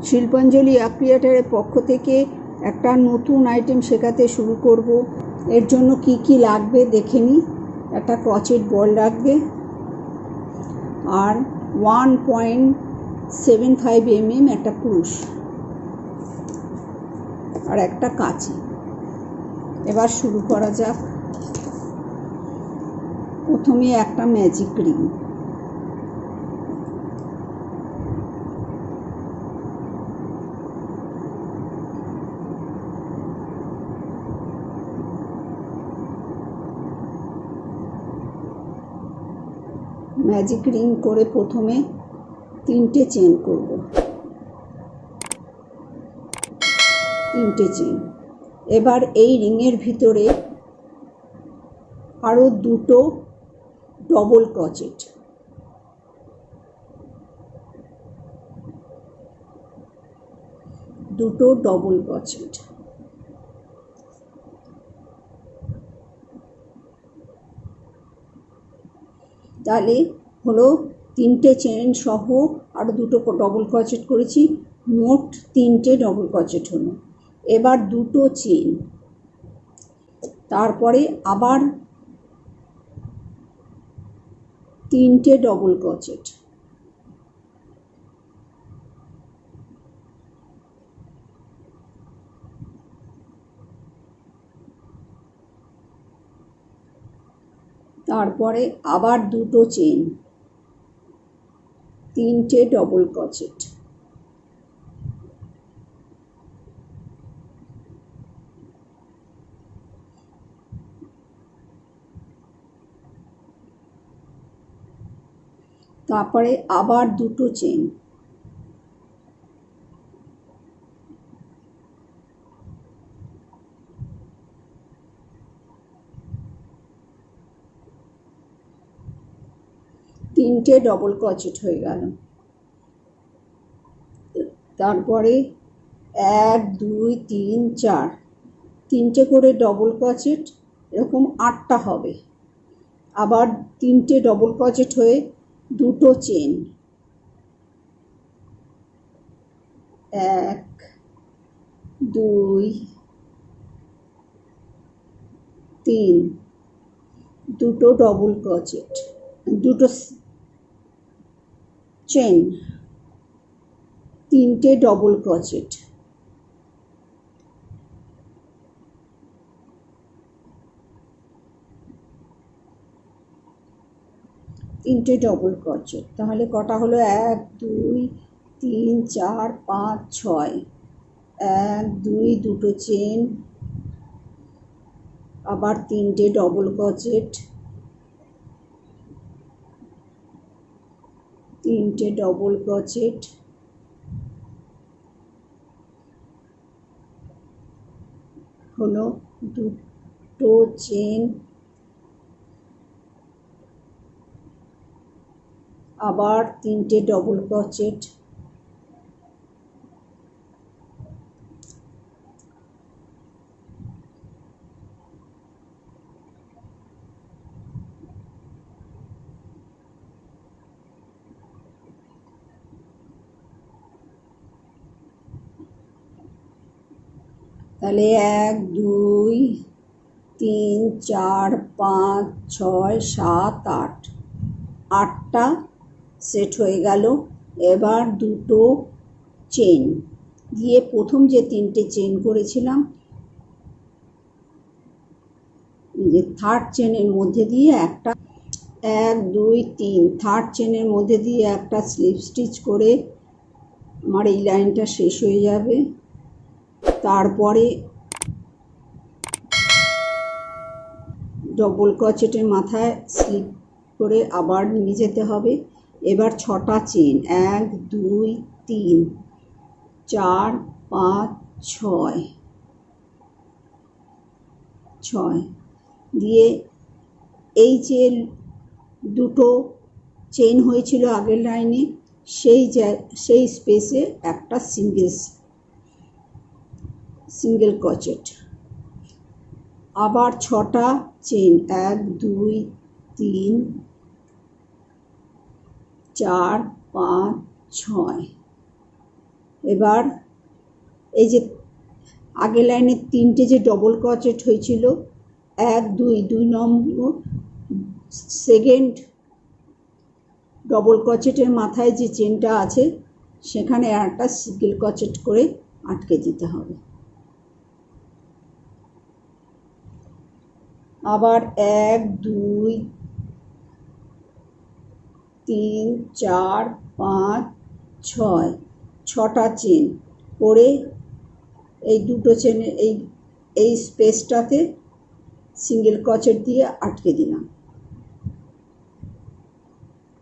শিল্পাঞ্জলি ক্রিয়েটরের পক্ষ থেকে একটা নতুন আইটেম শেখাতে শুরু করব। এর জন্য কি কি লাগবে দেখে নিই। একটা ক্রচেট বল লাগবে, আর 1.75 mm একটা ক্রুশ, আর একটা কাঁচি। এবার শুরু করা যাক। প্রথমে একটা ম্যাজিক রিং, ম্যাজিক রিং করে প্রথমে 3টে চেন করব, 3টে চেন। এবার এই রিংয়ের ভিতরে আরও 2টো ডবল ক্রচেট, তাহলে হলো 3টে চেন সহ আরও 2টো ডবল ক্রচেট করেছি, মোট 3টে ডবল ক্রচেট হলো। এবার 2টো চেন, তারপরে আবার 3টে ডবল ক্রচেট, তারপরে আবার 2টো চেন, 3টে ডবল ক্রচেট, তারপরে আবার 2টো চেন, 3টে ডবল ক্রচেট হয়ে গেল। তারপরে 1 2 3 4, 3টে করে ডবল ক্রচেট, এরকম 8টা হবে। আবার 3টে ডবল ক্রচেট হয়ে 2টো চেন, 1 2 3, 2টো ডবল ক্রচেট, 2টো চেন, 3টে ডবল ক্রচেট, 3টে ডবল ক্রচেট। তাহলে কটা হলো? 1 2 3 4 5 6, 1 2, 2টো চেন, আবার 3টে ডবল ক্রচেট, 3টে ডবল ক্রচেট, হলো 2টো চেন, আবার 3টে ডবল ক্রচেট, তাহলে 1 2 3 4 5 6 7 8, 8টা সেট হয়ে গেল। এবার 2টো চেন দিয়ে প্রথম যে 3টে চেন করেছিলাম, যে থার্ড চেনের মধ্যে দিয়ে একটা 1 2 3, থার্ড চেনের মধ্যে দিয়ে একটা স্লিপ স্টিচ করে আমার এই লাইনটা শেষ হয়ে যাবে। তারপরে ডবল ক্রচেটের মাথায় স্লিপ করে আবার নিয়ে যেতে হবে। এবার 6টা চেন, 1 2 3 4 5 6 দিয়ে এই যে 2টো চেন হয়েছিল আগের লাইনে, সেই স্পেসে একটা সিঙ্গেল ক্রচেট, আবার 6টা চেন, 1 2 3 4 5 6, এবার এই যে আগের লাইনে 3টে যে ডবল ক্রোচেট হয়েছিল, 1 2 নম্বর সেকেন্ড ডবল ক্রোচেটের মাথায় যে চেনটা আছে সেখানে একটা সিঙ্গেল ক্রোচেট করে আটকে দিতে হবে। আবার 1 2 3 4 5 6 6টা চেন করে এই দুটো চেনে এই স্পেসটাতে সিঙ্গেল ক্রোচেট দিয়ে আটকে দিলাম।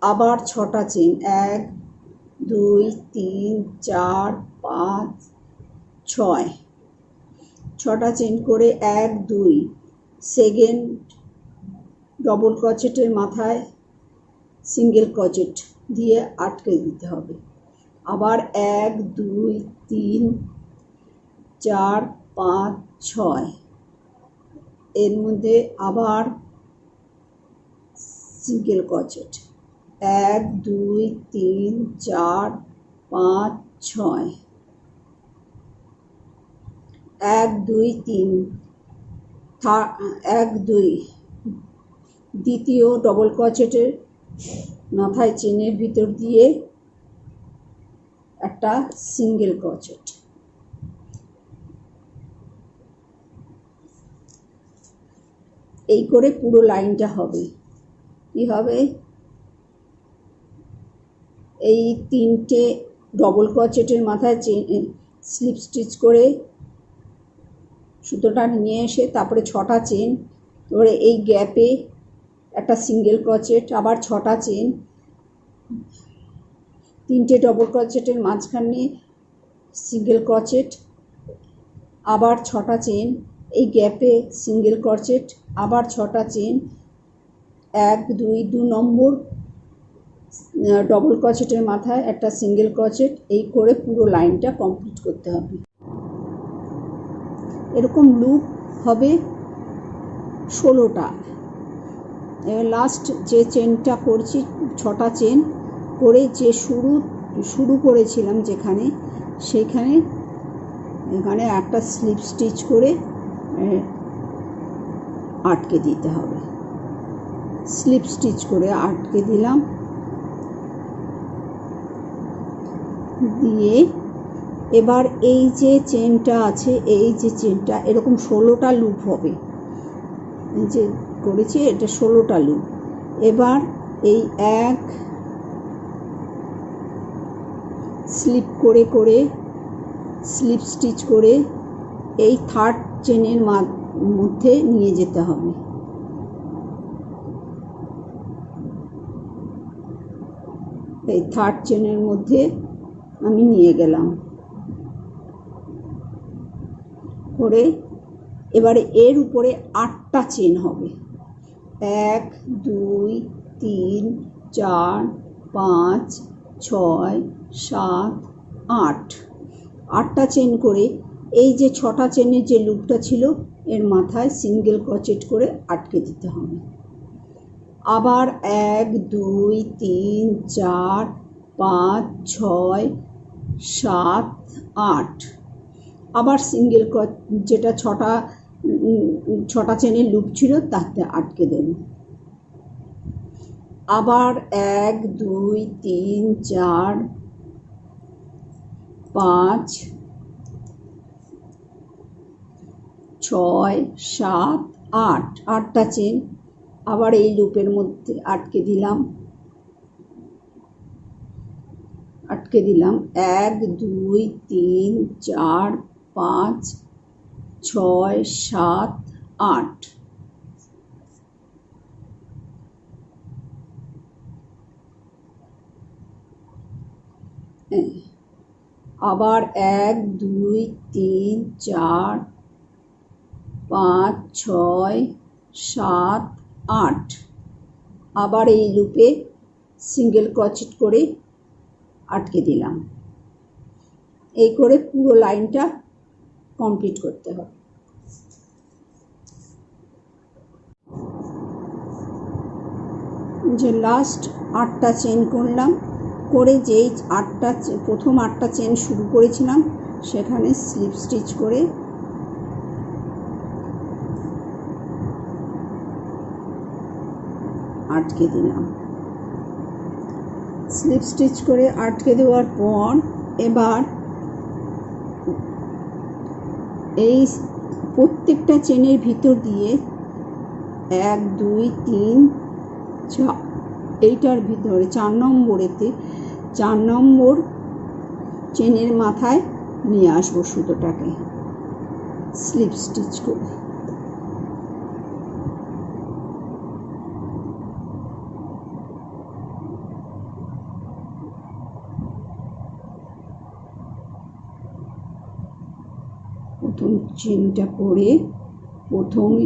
আবার 6টা চেন 1 2 3 4 5 6 6টা চেন করে 1 2 সেকেন্ড ডবল ক্রোচেটের মাথায় সিঙ্গেল ক্রোচেট দিয়ে আটকে দিতে হবে। আবার 1 2 3 4 5 6 এর মধ্যে আবার সিঙ্গেল ক্রোচেট 1 2 3 4 5 6 1 2 3 1 2 দ্বিতীয় ডবল ক্রোচেটের মাথায় চেনের ভিতর দিয়ে একটা সিঙ্গেল ক্রোচেট। এই করে পুরো লাইনটা হবে। কি হবে, এই 3টে ডবল ক্রোচেটের মাথায় চেন স্লিপ স্টিচ করে সুতোটা নিয়ে এসে তারপরে 6টা চেন, এবারে এই গ্যাপে একটা সিঙ্গেল ক্রোচেট, আবার 6টা চেন, 3টে ডবল ক্রোচেটের মাঝখানে সিঙ্গেল ক্রোচেট, আবার 6টা চেন, এই গ্যাপে সিঙ্গেল ক্রোচেট, আবার 6টা চেন, 1 2 নম্বর ডবল ক্রোচেটের মাথায় একটা সিঙ্গেল ক্রোচেট। এই করে পুরো লাইনটা কমপ্লিট করতে হবে। এরকম লুপ হবে 16টা। এবার লাস্ট যে চেনটা করছি 6টা চেন করে যে শুরু করেছিলাম যেখানে, সেইখানে এখানে একটা স্লিপ স্টিচ করে আটকে দিতে হবে। স্লিপ স্টিচ করে আটকে দিলাম, দিয়ে এবার এই যে চেনটা আছে, এই যে চেনটা এরকম 16টা লুপ হবে। এই যে করেছি এটা 16টা লুপ। এবার এই 1 স্লিপ করে করে স্লিপ স্টিচ করে এই 3rd চেনের মধ্যে নিয়ে যেতে হবে। এই 3rd চেনের মধ্যে আমি নিয়ে গেলাম করে এবারে এর উপরে 8টা চেন হবে। 1 2 3 4 5 6 7 8 8টা চেন করে এই যে 6টা চেনের যে লুপটা ছিল এর মাথায় সিঙ্গেল ক্রোচেট করে আটকে দিতে হবে। আবার 1 2 3 4 5 6 7 8 আবার সিঙ্গেল যেটা 6টা চেনের লুপ ছিল তাতে আটকে দেব। আবার 1 2 3 4 5 6 7 8 8টা চেন আবার এই লুপের মধ্যে আটকে দিলাম। 1 2 3 4 5 6 7 8 আবার 1 2 3 4 5 6 7 8 আবার এই লুপে সিঙ্গেল ক্রোচেট করে আটকে দিলাম। এই করে পুরো লাইনটা কমপ্লিট করতে হবে। যে লাস্ট 8টা চেন করলাম করে যেই প্রথম 8টা চেন শুরু করেছিলাম সেখানে স্লিপ স্টিচ করে আটকে দিলাম। স্লিপ স্টিচ করে আটকে দেওয়ার পর এবার এই প্রত্যেকটা চেনের ভিতর দিয়ে 1 2 3 4 এইটার ভিতরে 4 নম্বরেতে 4 নম্বর চেনের মাথায় নিয়ে আসবো সুতোটাকে স্লিপ স্টিচ করে। প্রথম চেনটা করে প্রথমে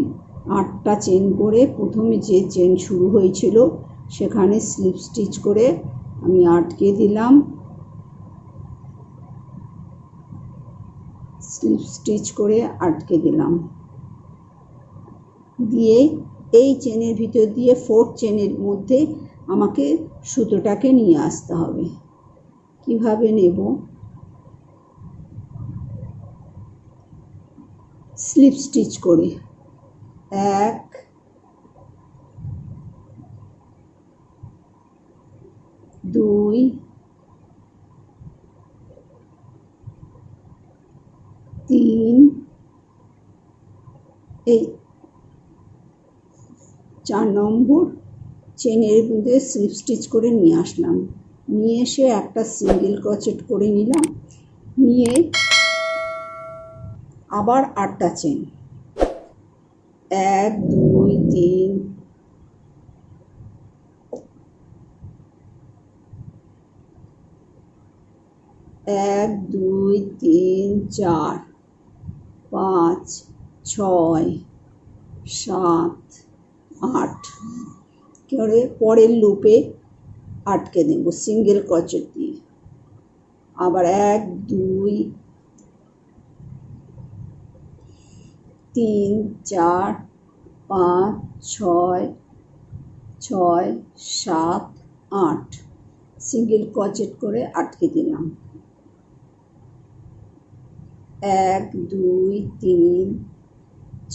8টা চেন করে প্রথমে যে চেন শুরু হয়েছিল সেখানে স্লিপ স্টিচ করে আমি আটকে দিলাম। স্লিপ স্টিচ করে আটকে দিলাম দিয়ে এই চেনের ভিতর দিয়ে 4 চেনের মধ্যে আমাকে সুতোটাকে নিয়ে আসতে হবে। কিভাবে নেব? স্লিপ স্টিচ করে 1 2 3 এই 4 নম্বর চেনের মধ্যে স্লিপ স্টিচ করে নিয়ে আসলাম। নিয়ে এসে একটা সিঙ্গেল ক্রোচেট করে নিলাম। নিয়ে আবার 8টা চেন 1 2 3 1 2 3 4 5 6 7 8 করে পরের লুপে আটকে দেব সিঙ্গেল ক্রোচেট দিয়ে। আবার 1 2 3 4 5 6 6 7 8 সিঙ্গেল ক্রোচেট করে আটকে দিলাম। 1 2 3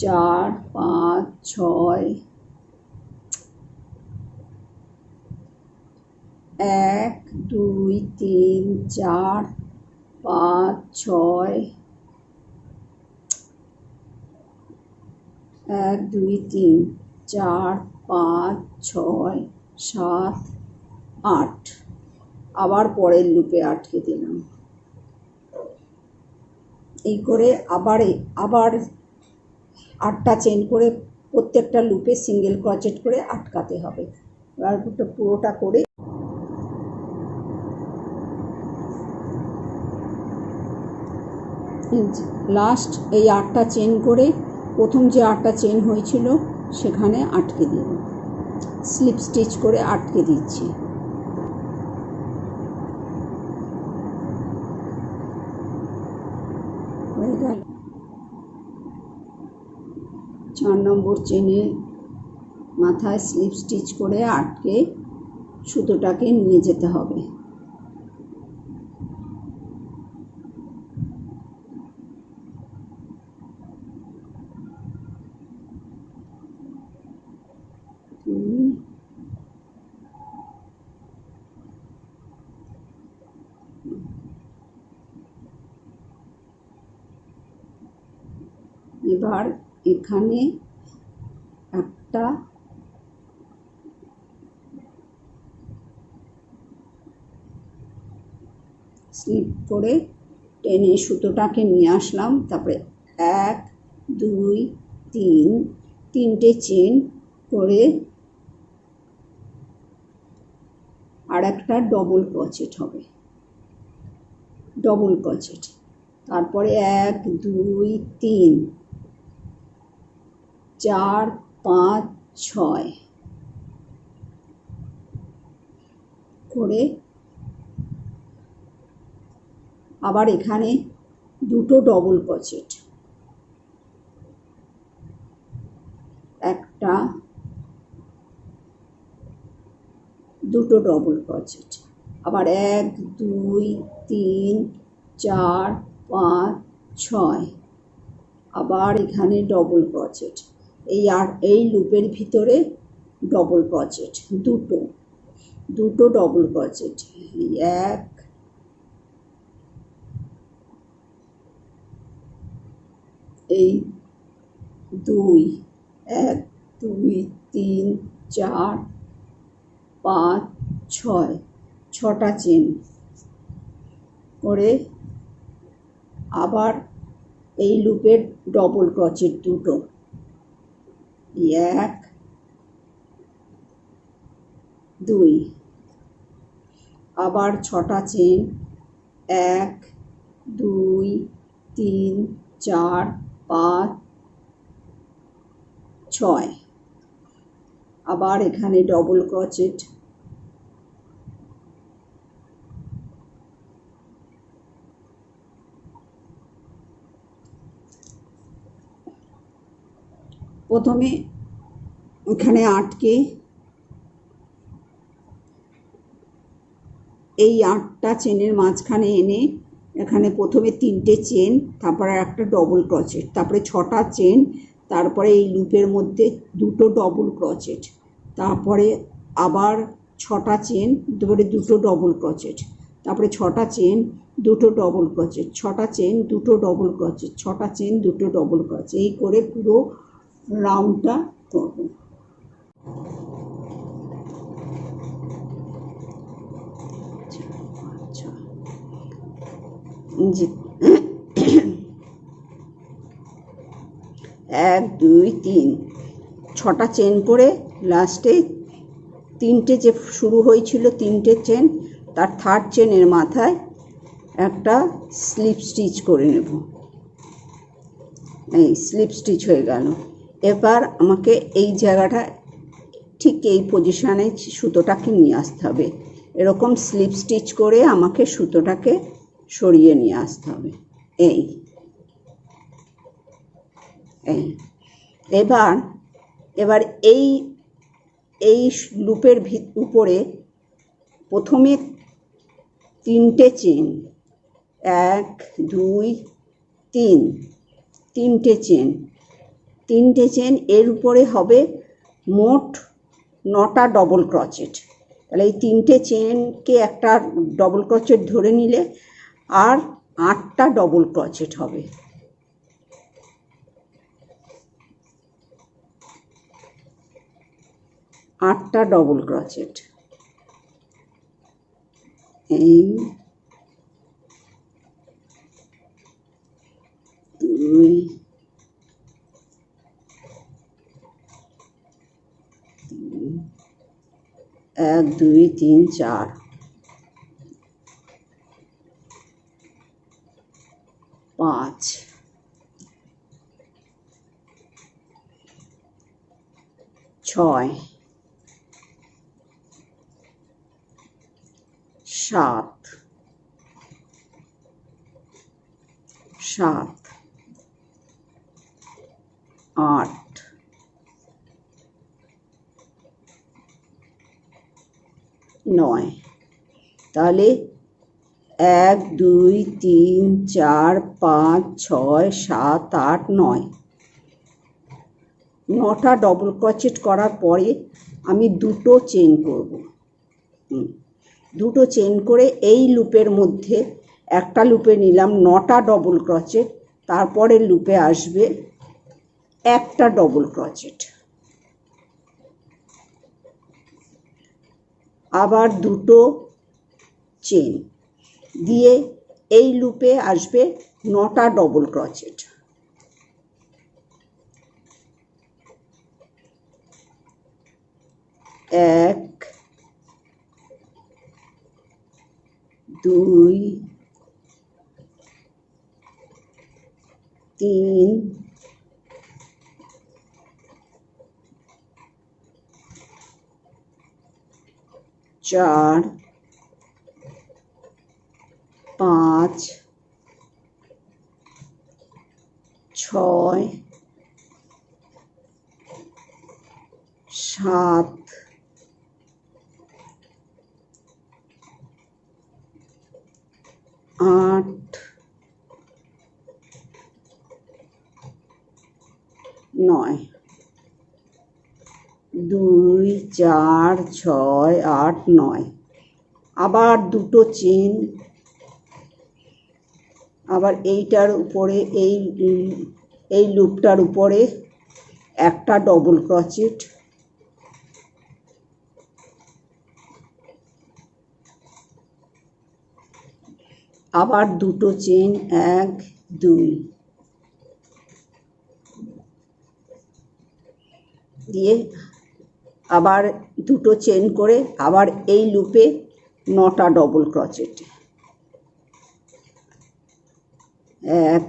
4 5 6 1 2 3 4 5 6 1 2 3 4 5 6 7 8 আবার পরের লুপে আটকে দিলাম। এই করে আবার 8টা চেন করে প্রত্যেকটা লুপে সিঙ্গেল ক্রোচেট করে আটকাতে হবে। এবার পুরোটা করে লাস্ট এই 8টা চেন করে প্রথম যে 8টা চেন হয়েছিল সেখানে আটকে দিলাম। স্লিপ স্টিচ করে আটকে দিচ্ছি। হয়ে গেল। 4 নম্বর চেনে মাথায় স্লিপ স্টিচ করে আটকে সুতোটাকে নিয়ে যেতে হবে। এবার এখানে একটা স্লিপ করে টেনে সুতোটাকে নিয়ে আসলাম। তারপরে 1 2 3 তিনটে চেন করে আর একটা ডবল ক্রোচেট হবে, ডবল ক্রোচেট। তারপরে 1 2 3 4 5 6 করে আবার এখানে দুটো ডবল ক্রোচেট, একটা দুটো ডবল ক্রোচেট আবার 1 2 3 4 5 6, আবার এখানে ডবল ক্রোচেট। এই লুপের ভিতরে ডবল ক্রোচেট দুটো ডবল ক্রোচেট, 1 এই 2 1 2 3 4 5 6, 6টা চেন করে আবার এই লুপের ডবল ক্রোচেট দুটো, 1 2, আবার 6টা চেন 1 2 3 4 5 6, আবার এখানে ডবল ক্রোচেট, প্রথমে এখানে আটকে এই 8টা চেনের মাঝখানে এনে এখানে প্রথমে 3টে চেন, তারপরে একটা ডবল ক্রোচেট, তারপরে 6টা চেন, তারপরে এই লুপের মধ্যে দুটো ডবল ক্রোচেট, তারপরে আবার 6টা চেন, তারপরে দুটো ডবল ক্রোচেট, তারপরে 6টা চেন, দুটো ডবল ক্রোচেট, 6টা চেন, দুটো ডবল ক্রোচেট, 6টা চেন, দুটো ডবল ক্রোচেট, এই করে পুরো রাউন্ডটা করব। জি 1 2 3, 6টা চেন করে লাস্টে 3টে যে শুরু হয়েছিল 3টে চেন, তার থার্ড চেনের মাথায় একটা স্লিপ স্টিচ করে নেব। এই স্লিপ স্টিচ হয়ে গেল। এবার আমাকে এই জায়গাটা ঠিক এই পজিশানে সুতোটাকে নিয়ে আসতে হবে, এরকম স্লিপ স্টিচ করে আমাকে সুতোটাকে সরিয়ে নিয়ে আসতে হবে। এই এবার এই লুপের উপরে প্রথমে 3টে চেন 1 2 3, 3টে চেন, এর উপরে হবে মোট 9টা ডবল ক্রোচেট। তাহলে এই 3টে চেনকে একটা ডবল ক্রোচেট ধরে নিলে আর 8টা ডবল ক্রোচেট হবে। আটটা ডবল ক্রোচেট, এই 2 1 2 3 4 5 6 7 8 9। তাহলে 1 2 3 4 5 6 7 8 9, 9টা ডবল ক্রোচেট করার পরে আমি দুটো চেন করব। দুটো চেন করে এই লুপের মধ্যে একটা লুপে নিলাম 9টা ডবল ক্রোচেট, তারপরে লুপে আসবে একটা ডবল ক্রোচেট, আবার দুটো চেন দিয়ে এই লুপে আসবে 9টা ডবল ক্রোচেট। 1 2 3 4 5 6 7 9, 2 4 6 8 9, আবার দুটো চেন, আবার এইটার উপরে এই লুপটার উপরে একটা ডবল ক্রোচেট, আবার দুটো চেন 1 2 দিয়ে আবার দুটো চেন করে আবার এই লুপে 9টা ডবল ক্রোচেট, 1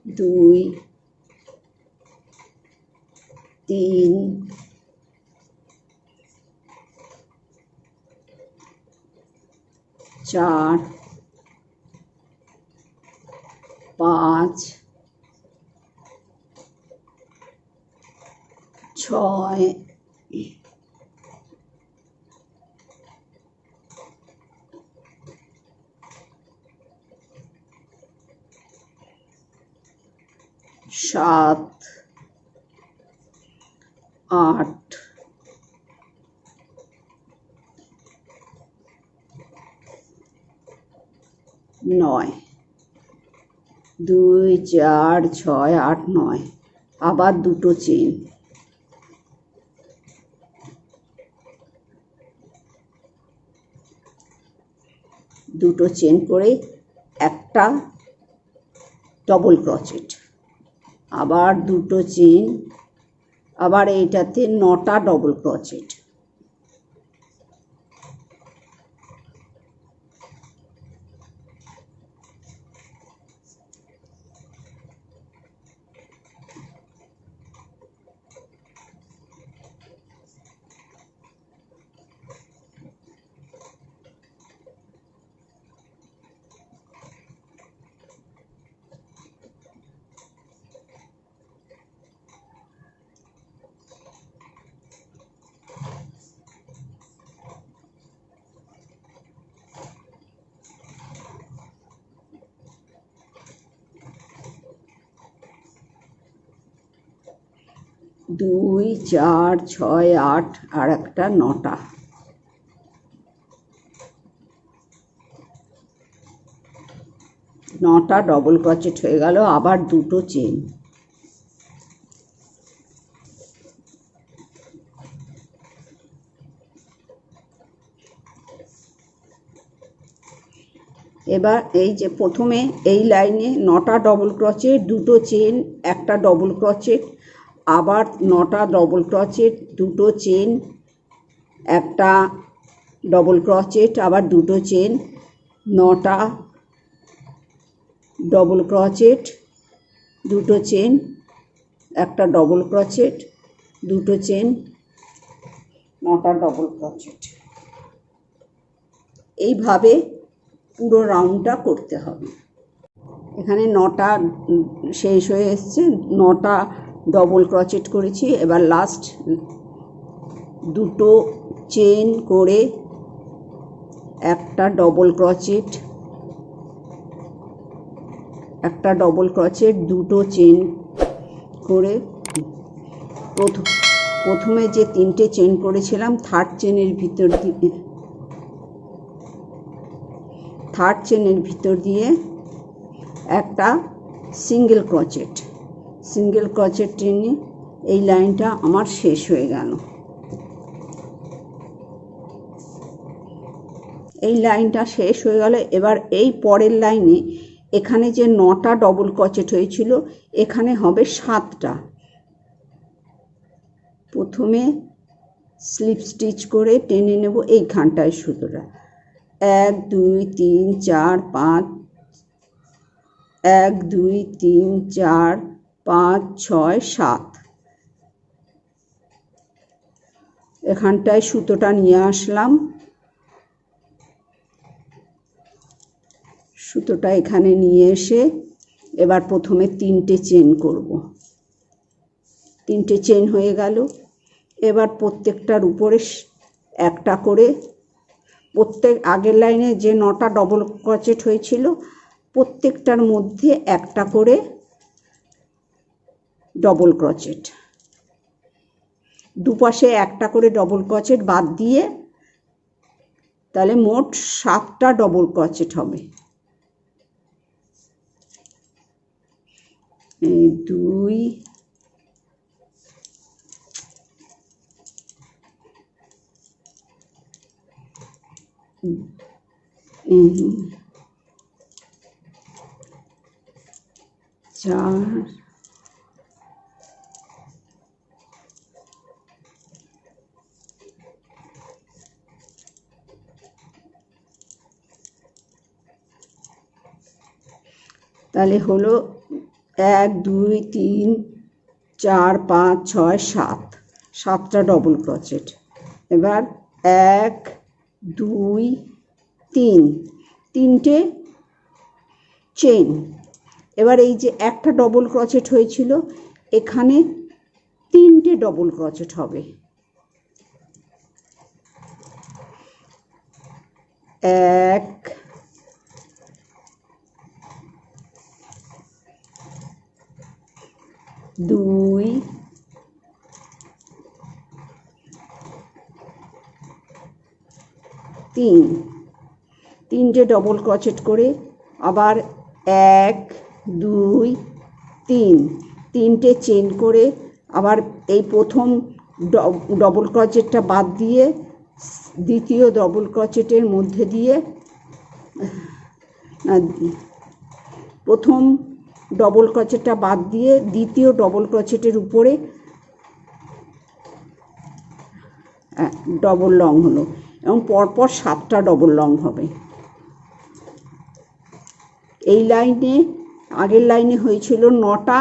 2 3 4 5 6 7 8 9, 2 4 6 8 9, আবার দুটো চেন, দুটো চেন করে একটা ডবল ক্রোচেট, আবার দুটো চেন, আবার এইটাতে 9টা ডবল ক্রোচেট, দুই 4 6 8 আর একটা 9টা, ডবল ক্রোচেট হয়ে গেল, আবার দুটো চেন, এবার এই যে প্রথমে এই লাইনে 9টা ডবল ক্রোচেট, দুটো চেন, একটা ডবল ক্রোচেট, আবার 9টা ডবল ক্রোচেট, দুটো চেন, একটা ডবল ক্রোচেট, আবার দুটো চেন, 9টা ডবল ক্রোচেট, দুটো চেন, একটা ডবল ক্রোচেট, দুটো চেন, 9টা ডবল ক্রোচেট। এইভাবে পুরো রাউন্ডটা করতে হবে। এখানে 9টা শেষ হয়ে এসছে, 9টা ডবল ক্রোচেট করেছি। এবার লাস্ট দুটো চেন করে একটা ডবল ক্রোচেট, একটা ডবল ক্রোচেট, দুটো চেন করে প্রথমে যে 3টে চেন করেছিলাম থার্ড চেনের ভিতর দিয়ে একটা সিঙ্গেল ক্রোচেট টেনে এই লাইনটা আমার শেষ হয়ে গেল। এই লাইনটা শেষ হয়ে গেল। এবার এই পরের লাইনে এখানে যে 9টা ডবল ক্রোচেট হয়েছিল এখানে হবে 7টা। প্রথমে স্লিপ স্টিচ করে টেনে নেব এইখানটায় সুতোটা, 1 2 3 4 5, 1 2 3 4 5 6 7, এখানটায় সুতোটা নিয়ে আসলাম, সুতোটা এখানে নিয়ে এসে এবার প্রথমে 3টে চেন করব। 3টে চেন হয়ে গেল। এবার প্রত্যেকটার উপরে একটা করে, প্রত্যেক আগের লাইনে যে 9টা ডবল ক্রোচেট হয়েছিল প্রত্যেকটার মধ্যে একটা করে ডবল ক্রোচেট, দুপাশে একটা করে ডবল ক্রোচেট বাদ দিয়ে তাহলে মোট 7টা ডবল ক্রোচেট হবে। 2 4 তাহলে হলো 1 2 3 4 5 6 7, 7টা ডবল ক্রোচেট। এবার 1 2 3, 3টে চেন। এবার এই যে একটা ডবল ক্রোচেট হয়েছিল, এখানে 3টে ডবল ক্রোচেট হবে। 1 2 3, 3টে ডবল ক্রোচেট করে আবার 1 2 3, 3টে চেন করে আবার এই প্রথম ডবল ক্রোচেটটা বাদ দিয়ে দ্বিতীয় ডবল ক্রোচেটের মধ্যে দিয়ে প্রথম ডবল ক্রোচেটটা বাদ দিয়ে দ্বিতীয় ডবল ক্রোচেটের উপরে ডবল লং হলো, এবং পরপর 7টা ডবল লং হবে। এই লাইনে, আগের লাইনে হয়েছিল 9টা,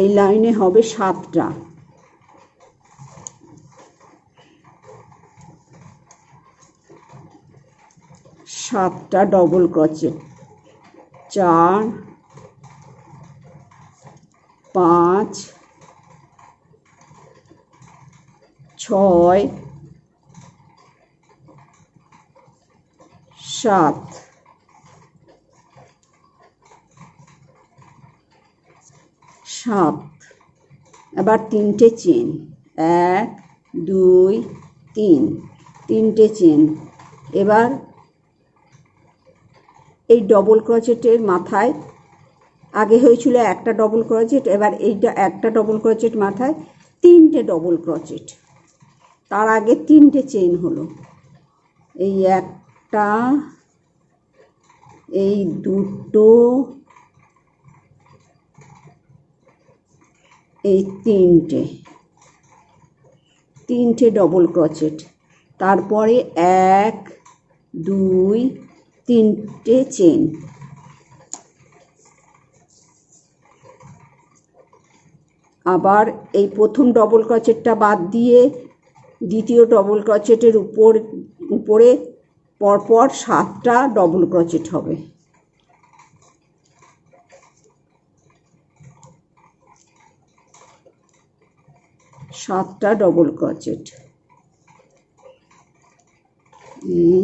এই লাইনে হবে 7টা। 7টা ডবল ক্রোচেট, 4 5 6 7, 7। এবার 3টে চেন, 1 2 3, 3টে চেন। এবার এই ডবল ক্রোচেটের মাথায়, আগে হয়েছিল একটা ডবল ক্রোচেট, এবার এইটা একটা ডবল ক্রোচেট মাথায় 3টে ডবল ক্রোচেট, তার আগে 3টে চেন হলো। এই একটা, এই দুটো, এই 3টে ডবল ক্রোচেট, তারপরে 1 2 3টে চেন। আবার এই প্রথম ডবল ক্রোচেটটা বাদ দিয়ে দ্বিতীয় ডবল ক্রোচেটের উপরে পরপর 7টা ডবল ক্রোচেট হবে। 7টা ডবল ক্রোচেট। এই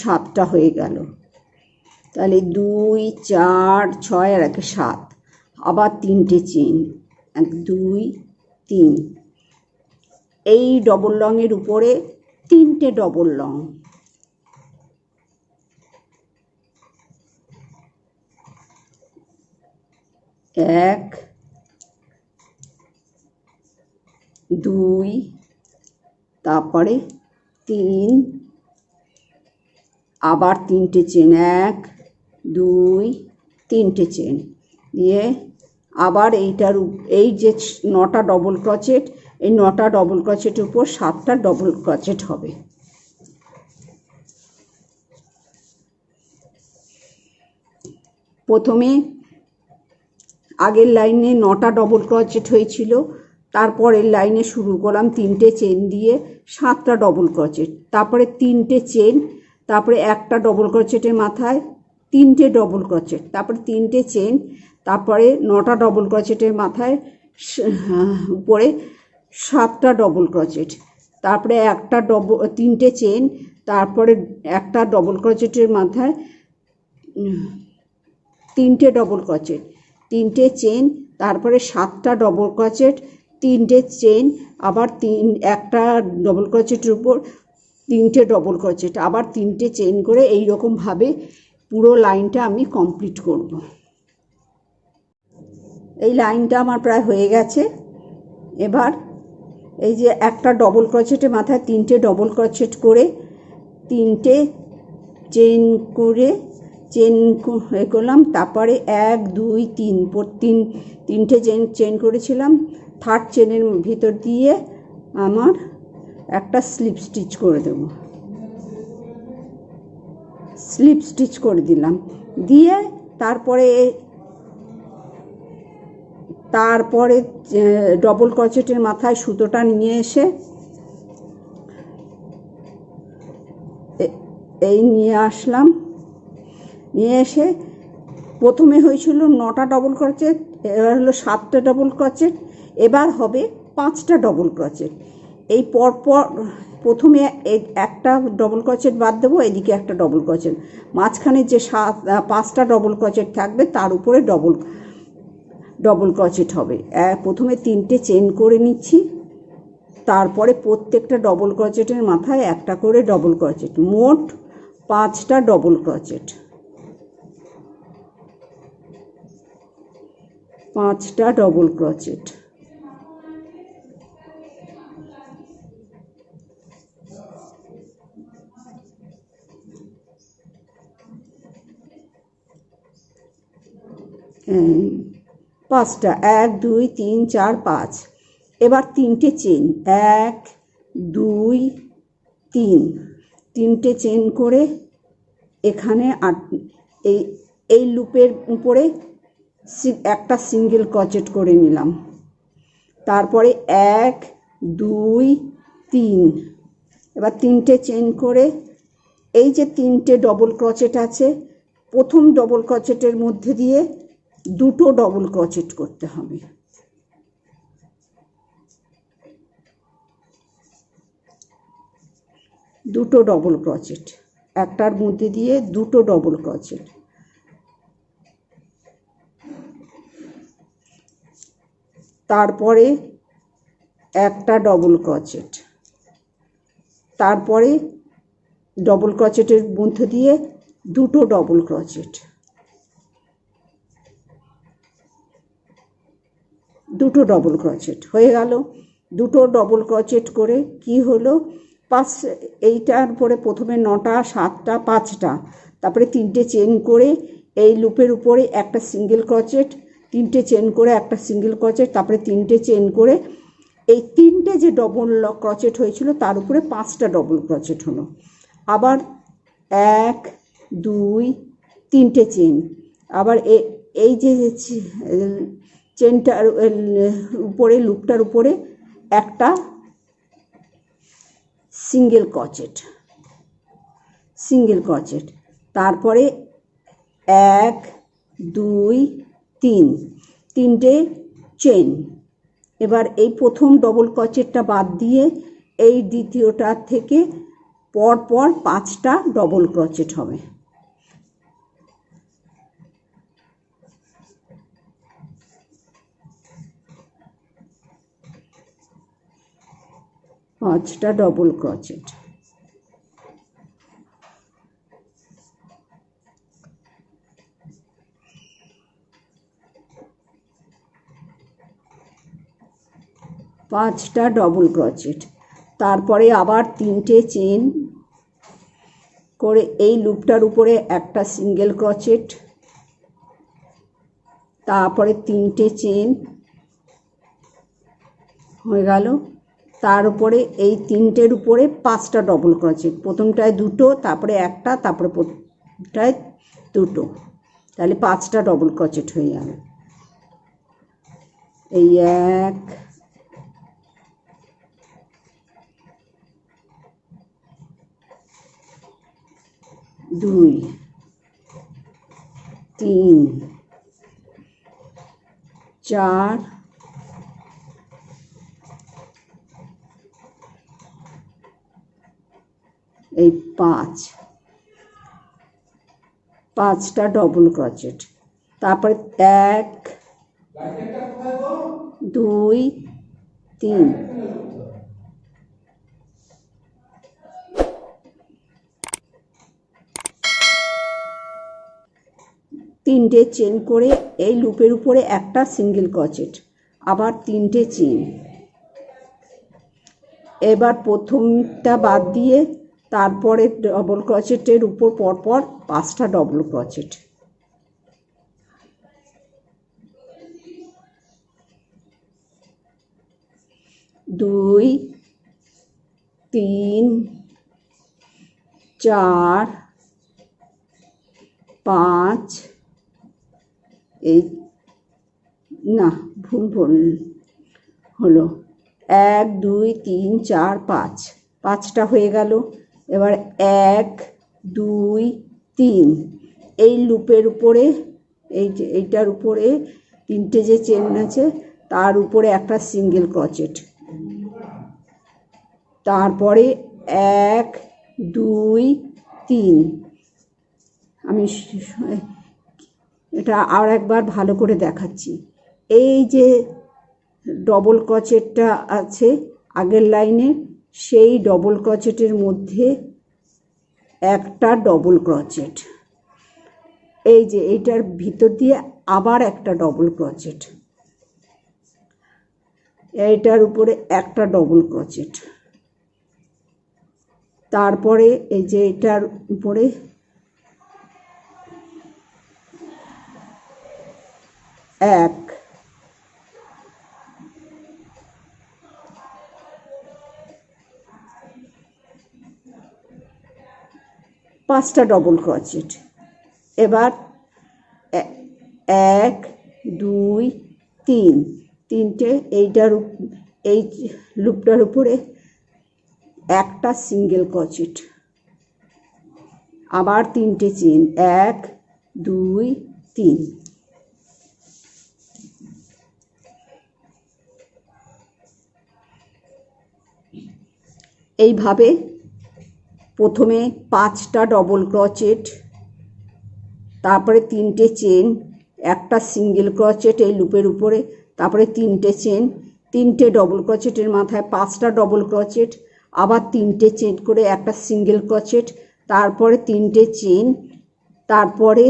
7টা হয়ে গেল। তাহলে 2 4 6 আর 1 7, আবার 3টে চেন, 1 2 3, এই ডবল লংয়ের উপরে 3টে ডবল লং, 1 2, তারপরে 3, আবার 3টে চেন, 1 2 3টে চেন দিয়ে আবার এইটার, এই যে 9টা ডবল ক্রোচেট, এই 9টা ডবল ক্রোচেটের উপর 7টা ডবল ক্রোচেট হবে। প্রথমে আগের লাইনে 9টা ডবল ক্রোচেট হয়েছিল, তারপরের লাইনে শুরু করলাম 3টে চেন দিয়ে 7টা ডবল ক্রোচেট, তারপরে 3টে চেন, তারপরে একটা ডবল ক্রোচেটের মাথায় 3টে ডবল ক্রোচেট, তারপরে 3টে চেন, তারপরে 9টা ডবল ক্রোচেটের মাথায় উপরে 7টা ডবল ক্রোচেট, তারপরে 3টে চেন, তারপরে একটা ডবল ক্রোচেটের মাথায় 3টে ডবল ক্রোচেট, 3টে চেন, তারপরে 7টা ডবল ক্রোচেট, 3টে চেন, আবার একটা ডবল ক্রোচেটের উপর 3টে ডবল ক্রোচেট, আবার 3টে চেন করে এই রকমভাবে পুরো লাইনটা আমি কমপ্লিট করব। এই লাইনটা আমার প্রায় হয়ে গেছে। এবার এই যে একটা ডবল ক্রোচেটের মাথায় 3টে ডবল ক্রোচেট করে 3টে চেন করে করলাম, তারপরে 1 2 3 তিনটে চেন করেছিলাম, থার্ড চেনের ভিতর দিয়ে আমার একটা স্লিপ স্টিচ করে দেব, স্লিপ স্টিচ করে দিলাম, দিয়ে তারপরে ডবল ক্রোচেটের মাথায় সুতোটা নিয়ে এসে নিয়ে আসলাম, নিয়ে এসে প্রথমে হয়েছিল 9টা ডবল ক্রোচেট, এবার হলো 7টা ডবল ক্রোচেট, এবার হবে 5টা ডবল ক্রোচেট। এই পরপর প্রথমে একটা ডবল ক্রোচেট বাদ দেবো, এদিকে একটা ডবল ক্রোচেট, মাঝখানে যে 5টা ডবল ক্রোচেট থাকবে তার উপরে ডবল ক্রোচেট হবে। প্রথমে 3টে চেন করে নিচ্ছি, তারপরে প্রত্যেকটা ডবল ক্রোচেটের মাথায় একটা করে ডবল ক্রোচেট, মোট 5টা ডবল ক্রোচেট, 5টা ডবল ক্রোচেট। পাঁচটা, 1 2 3 4 5। এবার 3টে চেন, 1 2 3, 3টে চেন করে এখানে এই লুপের উপরে একটা সিঙ্গেল ক্রোচেট করে নিলাম, তারপরে 1 2 3, এবার 3টে চেন করে এই যে 3টে ডবল ক্রোচেট আছে, প্রথম ডবল ক্রোচেটের মধ্যে দিয়ে 2টো ডবল ক্রোচেট করতে হবে, দুটো ডবল ক্রোচেট, একটার মধ্যে দিয়ে 2টো ডবল ক্রোচেট, তারপরে একটা ডবল ক্রোচেট, তারপরে ডবল ক্রোচেটের মধ্যে দিয়ে 2টো ডবল ক্রোচেট, 2টো ডবল ক্রোচেট হয়ে গেল। 2টো ডবল ক্রোচেট করে কি হলো, এইটার পরে প্রথমে 9টা 7টা 5টা, তারপরে 3টে চেন করে এই লুপের উপরে একটা সিঙ্গেল ক্রোচেট, 3টে চেন করে একটা সিঙ্গেল ক্রোচেট, তারপরে 3টে চেন করে এই 3টে যে ডবল ক্রোচেট হয়েছিল তার উপরে 5টা ডবল ক্রোচেট হলো, আবার 1 2 3টে চেন, আবার এই যে চেনটার উপরে লুপটার উপরে একটা সিঙ্গেল ক্রোচেট, তারপরে 1 2 3, 3টে চেন। এবার এই প্রথম ডবল ক্রোচেটটা বাদ দিয়ে এই দ্বিতীয়টা থেকে পরপর 5টা ডবল ক্রোচেট হবে, 5টা ডবল ক্রোচেট। পাঁচটা ডবল ক্রোচেট, তারপরে আবার 3টে চেন করে এই লুপটার উপরে একটা সিঙ্গেল ক্রোচেট, তারপরে 3টে চেন হয়ে গেল, তার উপরে এই 3টের উপরে 5টা ডবল ক্রোচেট, প্রথমটায় 2টো, তারপরে একটা, তারপরে প্রথমটায় 2টো, তাহলে 5টা ডবল ক্রোচেট হয়ে যাবে। এই 1 2 3 4 এই 5টা ডবল ক্রোচেট, তারপরে 1 2 3 তিনটে চেন করে এই লুপের উপরে একটা সিঙ্গেল ক্রোচেট, আবার 3টে চেন। এবার প্রথমটা বাদ দিয়ে তারপরে ডবল ক্রোচেটের উপর পরপর 5টা ডবল ক্রোচেট। দুই, 3, 4, 5, এই না ভুল হলো, 1 2 3 4 5, 5টা হয়ে গেল। এবার 1 2 3 এই লুপের উপরে এইটার উপরে 3টে যে চেন আছে তার উপরে একটা সিঙ্গেল ক্রোচেট, তারপরে 1 2 3। আমি এটা আর একবার ভালো করে দেখাচ্ছি। এই যে ডবল ক্রোচেটটা আছে আগের লাইনে, সেই ডবল ক্রোচেটের মধ্যে একটা ডবল ক্রোচেট, এই যে এইটার ভিতর দিয়ে আবার একটা ডবল ক্রোচেট, এইটার উপরে একটা ডবল ক্রোচেট, তারপরে এই যে এটার উপরে এক, পাঁচটা ডবল ক্রোচেট। এবার 1 2 3, তিনটে এইটার এই লুপটার উপরে একটা সিঙ্গেল ক্রোচেট, আবার 3টে চেন 1 2 3। এইভাবে প্রথমে 5টা ডবল ক্রোচেট, তারপরে 3টে চেন, একটা সিঙ্গেল ক্রোচেট এই লুপের উপরে, তারপরে 3টে চেন, 3টে ডবল ক্রোচেটের মাথায় 5টা ডবল ক্রোচেট, আবার 3টে চেন করে একটা সিঙ্গেল ক্রোচেট, তারপরে 3টে চেন, তারপরে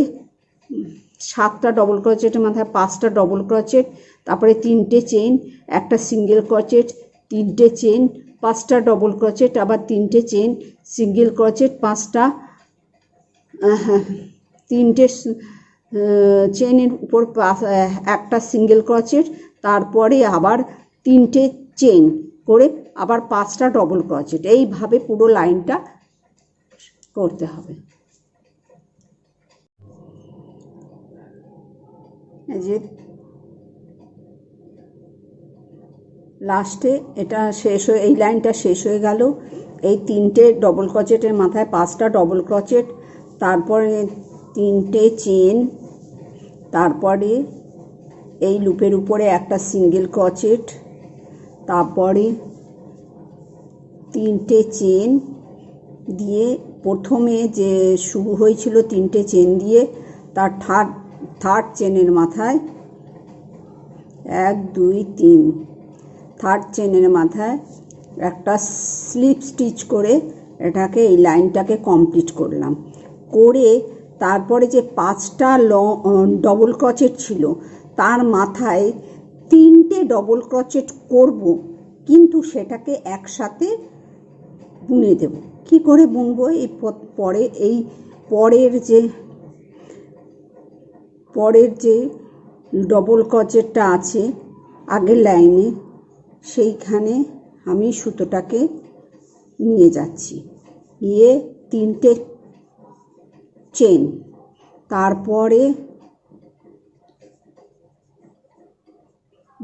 7টা ডবল ক্রোচেটের মাথায় 5টা ডবল ক্রোচেট, তারপরে 3টে চেন, একটা সিঙ্গেল ক্রোচেট, 3টে চেন, 5টা ডবল ক্রোচেট, আবার 3টে চেন, সিঙ্গেল ক্রোচেট 5টা, 3টে চেনের উপর একটা সিঙ্গেল ক্রোচেট, তারপরে আবার 3টে চেন করে আবার 5টা ডবল ক্রোচেট। এইভাবে পুরো লাইনটা করতে হবে। যে লাস্টে এটা শেষ হয়ে এই লাইনটা শেষ হয়ে গেল। এই 3টে ডবল ক্রোচেটের মাথায় 5টা ডবল ক্রোচেট, তারপরে 3টে চেন, তারপরে এই লুপের উপরে একটা সিঙ্গেল ক্রোচেট, তারপরে 3টে চেন দিয়ে প্রথমে যে শুরু হয়েছিল 3টে চেন দিয়ে, তার থার্ড চেনের মাথায় 1 2 3, থার্ড চেনের মাথায় একটা স্লিপ স্টিচ করে এটাকে এই লাইনটাকে কমপ্লিট করলাম। করে তারপরে যে 5টা ডবল ক্রোচেট ছিল তার মাথায় 3টে ডবল ক্রোচেট করব, কিন্তু সেটাকে একসাথে বুনে দেব। কি করে বুনবো? এই পরে এই পরের যে ডবল ক্রোচেটটা আছে আগের লাইনে, সেইখানে আমি সুতোটাকে নিয়ে যাচ্ছি, নিয়ে 3টে চেন, তারপরে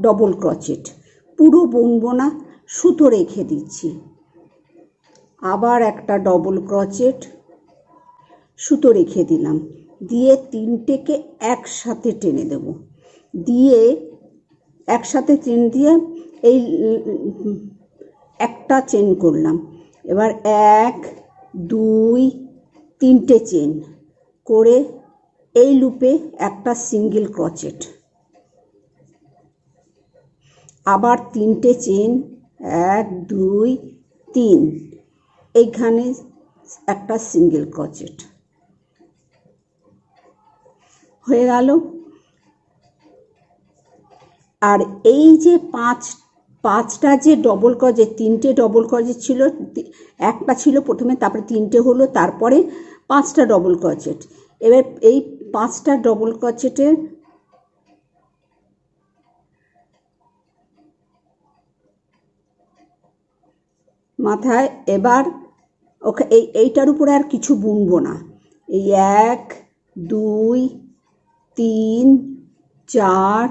ডবল ক্রোচেট, পুরো বুনবো না, সুতো রেখে দিচ্ছি। আবার একটা ডবল ক্রোচেট, সুতো রেখে দিলাম, দিয়ে তিনটেকে একসাথে টেনে দেব, দিয়ে একসাথে চেন দিয়ে এই একটা চেন করলাম। এবার 1 2 3টে চেন করে এই লুপে একটা সিঙ্গেল ক্রোচেট, আবার 3টে চেন 1 2 3, এইখানে একটা সিঙ্গেল ক্রোচেট হয়ে গেল। আর এই যে পাঁচটা যে ডবল ক্রোচেট, 3টে ডবল ক্রোচেট ছিল, একটা ছিল প্রথমে, তারপরে 3টে হলো, তারপরে 5টা ডবল ক্রোচেট। এবার এই 5টা ডবল ক্রোচেটের মাথায় এবার ওকে এইটার উপরে আর কিছু বুনবো না। এই 1 2 3 4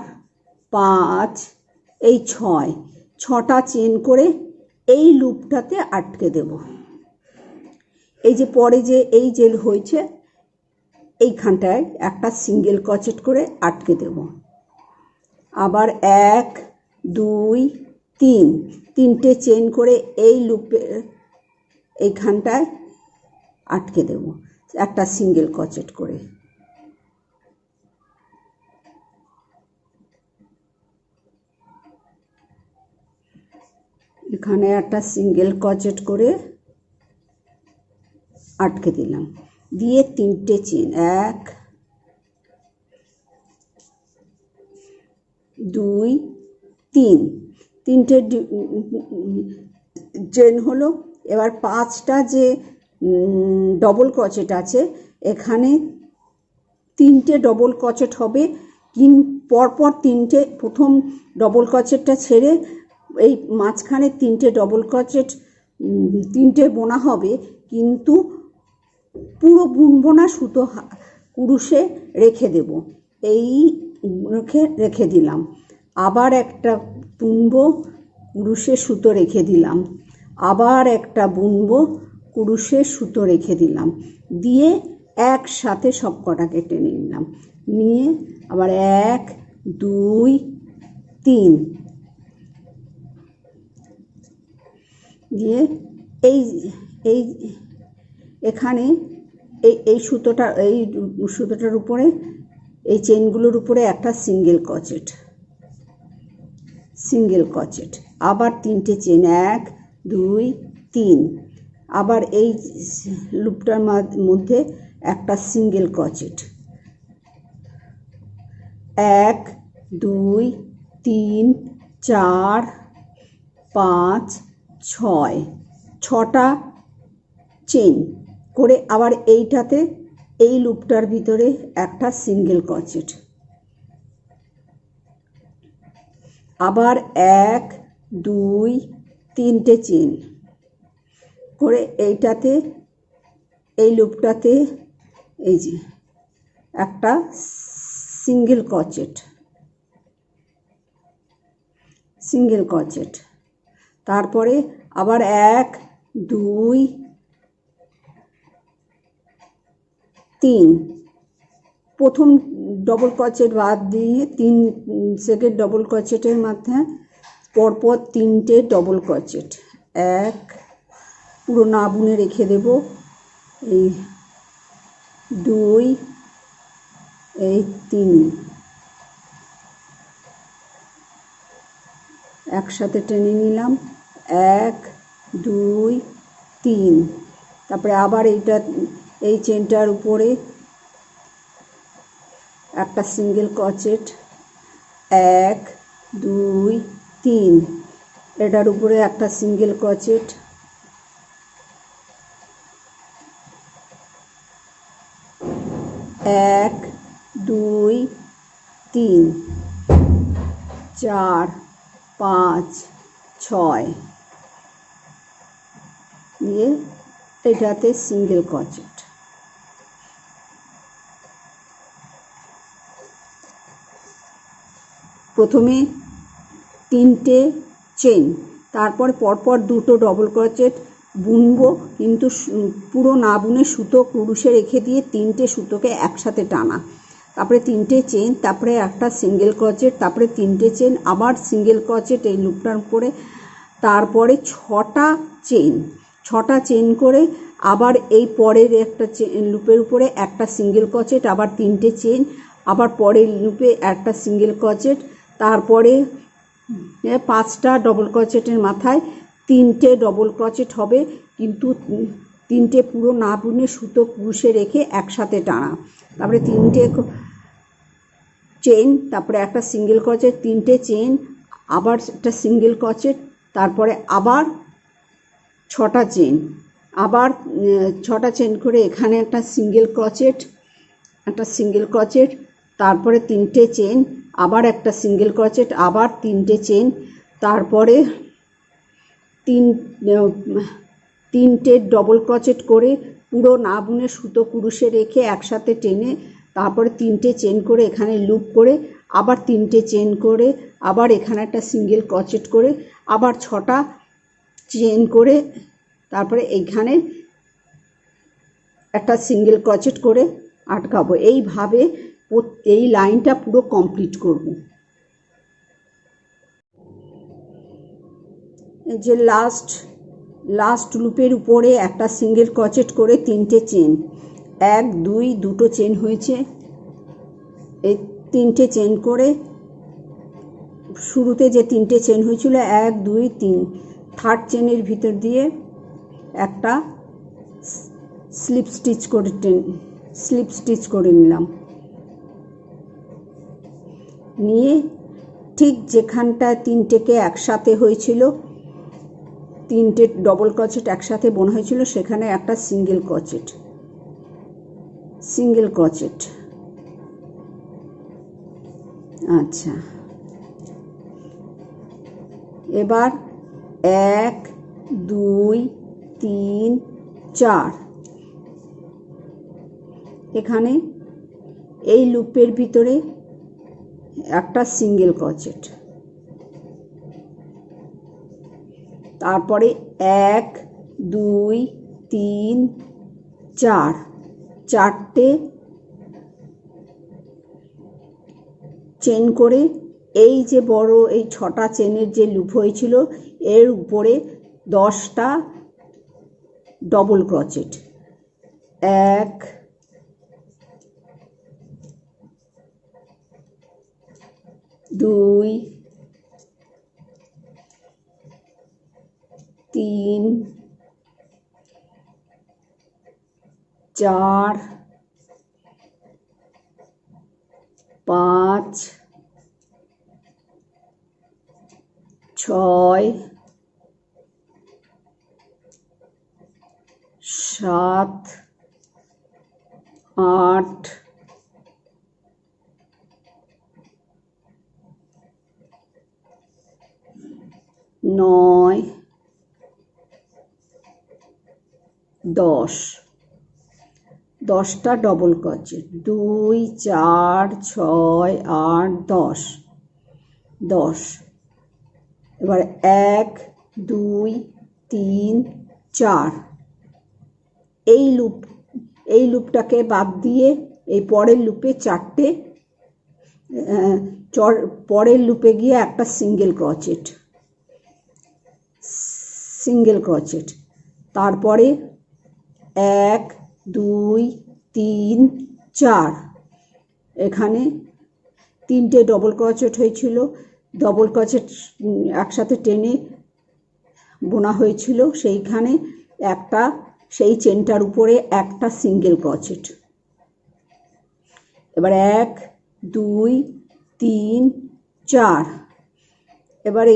5 এই 6টা চেন করে এই লুপটাতে আটকে দেব। এই যে পরে যে এই যে হয়েছে এইখানটায় একটা সিঙ্গেল ক্রোচেট করে আটকে দেব। আবার 1 2 3, 3টে চেন করে এই লুপে এইখানটায় আটকে দেব একটা সিঙ্গেল ক্রোচেট করে। এখানে একটা সিঙ্গেল ক্রোচেট করে আটকে দিলাম, দিয়ে 3টে চেন 1 2 3, 3টে চেন হলো। এবার 5টা যে ডবল ক্রোচেট আছে, এখানে 3টে ডবল ক্রোচেট হবে, পরপর 3টে, প্রথম ডবল ক্রোচেটটা ছেড়ে এই মাঝখানে 3টে ডবল ক্রোচেট, 3টে বোনা হবে, কিন্তু পুরো বুনবো না, সুতো কুরুশে রেখে দেব। এই রেখে দিলাম, আবার একটা বুনবো, কুরুশে সুতো রেখে দিলাম, আবার একটা বুনবো, কুরুশে সুতো রেখে দিলাম, দিয়ে একসাথে সব কটাকে টেনে নিলাম, নিয়ে আবার 1 2 3 দিয়ে এই এখানে এই সুতোটার উপরে, এই চেনগুলোর উপরে একটা সিঙ্গেল ক্রোচেট, আবার 3টে চেন 1 2 3, আবার এই লুপটার মধ্যে একটা সিঙ্গেল ক্রোচেট, 1 2 3 4 5 6টা চেন করে আবার এইটাতে, এই লুপটার ভিতরে একটা সিঙ্গেল ক্রোচেট, আবার 1 2 3টে চেন করে এইটাতে, এই লুপটাতে এই যে একটা সিঙ্গেল ক্রোচেট, তারপরে আবার 1 2 3, প্রথম ডবল ক্রোচেট বাদ দিয়ে সেকেন্ড ডবল ক্রোচেটের মাথায় পরপর 3টে ডবল ক্রোচেট, 1 পুরো না বুনে রেখে দেব, এই 2 এই 3 একসাথে টেনে নিলাম, 1 2 3, তারপরে আবার এই চেনটার উপরে একটা সিঙ্গেল ক্রোচেট, 1 2 3, এটার উপরে একটা সিঙ্গেল ক্রোচেট, 1 2 3 4 5 6 দিয়ে এটাতে সিঙ্গেল ক্রোচেট। প্রথমে তিনটে চেন, তারপরে পরপর দুটো ডবল ক্রোচেট বুনবো, কিন্তু পুরো না বুনে সুতো ক্রুশে রেখে দিয়ে তিনটে সুতোকে একসাথে টানা, তারপরে তিনটে চেন, তারপরে একটা সিঙ্গেল ক্রোচেট, তারপরে তিনটে চেন, আবার সিঙ্গেল ক্রোচেট এই লুপটার উপরে, তারপরে ছটা চেন করে আবার এই পরের একটা লুপের উপরে একটা সিঙ্গেল ক্রোচেট, আবার তিনটে চেন, আবার পরের লুপে একটা সিঙ্গেল ক্রোচেট, তারপরে 5টা ডবল ক্রোচেটের মাথায় 3টে ডবল ক্রোচেট হবে, কিন্তু তিনটে পুরো না বুনে সুতো ক্রুশে রেখে একসাথে টানা, তারপরে 3টে চেন, তারপরে একটা সিঙ্গেল ক্রোচেট, 3টে চেন, আবার একটা সিঙ্গেল ক্রোচেট, তারপরে আবার 6টা চেন, আবার 6টা চেন করে এখানে একটা সিঙ্গেল ক্রোচেট, তারপরে 3টে চেন, আবার একটা সিঙ্গেল ক্রোচেট, আবার 3টে চেন, তারপরে 3টে ডবল ক্রোচেট করে পুরো না বুনে সুতো ক্রুশে রেখে একসাথে টেনে, তারপরে 3টে চেন করে এখানে লুপ করে, আবার 3টে চেন করে, আবার এখানে একটা সিঙ্গেল ক্রোচেট করে, আবার 6টা চেন করে, তারপরে এইখানে একটা সিঙ্গেল ক্রোচেট করে আটকাবো। এইভাবে এই লাইনটা পুরো কমপ্লিট করব। যে লাস্ট লুপের উপরে একটা সিঙ্গেল ক্রোচেট করে 3টে চেন, 1 2 দুটো চেন হয়েছে, এই 3টে চেন করে শুরুতে যে 3টে চেন হয়েছিল 1 2 3, থার্ড চেনের ভিতর দিয়ে একটা স্লিপ স্টিচ করে নিলাম, নিয়ে ঠিক যেখানটায় 3টেকে একসাথে হয়েছিল, 3টে ডবল ক্রোচেট একসাথে বোনা হয়েছিল, সেখানে একটা সিঙ্গেল ক্রোচেট। আচ্ছা, এবার 1 2 3 4 এখানে এই লুপের ভিতরে একটা সিঙ্গেল ক্রোচেট, তারপরে 1 2 3 4 চারটে চেন করে এই যে বড় এই 6টা চেনের যে লুপ হয়েছিল এর উপরে 10টা ডবল ক্রোচেট, 1 2 3 4 5 6 7 8 9 10, 10টা ডবল ক্রোচেট, 2 4 6 8 10। এবার 1 2 3 4 এই লুপটাকে বাদ দিয়ে এই পরের লুপে 4টে, পরের লুপে গিয়ে একটা সিঙ্গেল ক্রোচেট, তারপরে 1 2 3 4 এখানে 3টে ডবল ক্রোচেট হয়েছিল, ডবল ক্রোচেট একসাথে টেনে বোনা হয়েছিল, সেইখানে একটা সেই চেনটার উপরে একটা সিঙ্গেল ক্রোচেট। এবার 1 2 3 4 এবার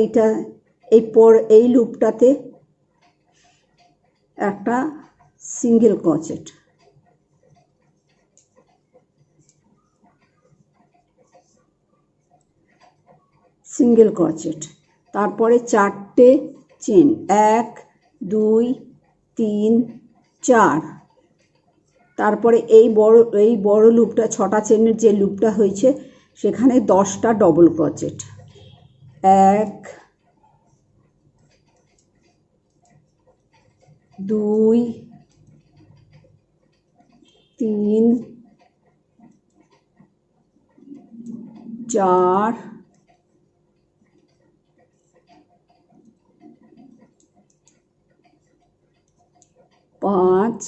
এই লুপটাতে একটা সিঙ্গেল ক্রোচেট, তারপরে 4টে চেন, 1 2 3 4, তারপরে এই বড় লুপটা 6টা চেনের যে লুপটা হয়েছে সেখানে 10টা ডবল ক্রোচেট, এক, দুই, তিন, চার, পাঁচ,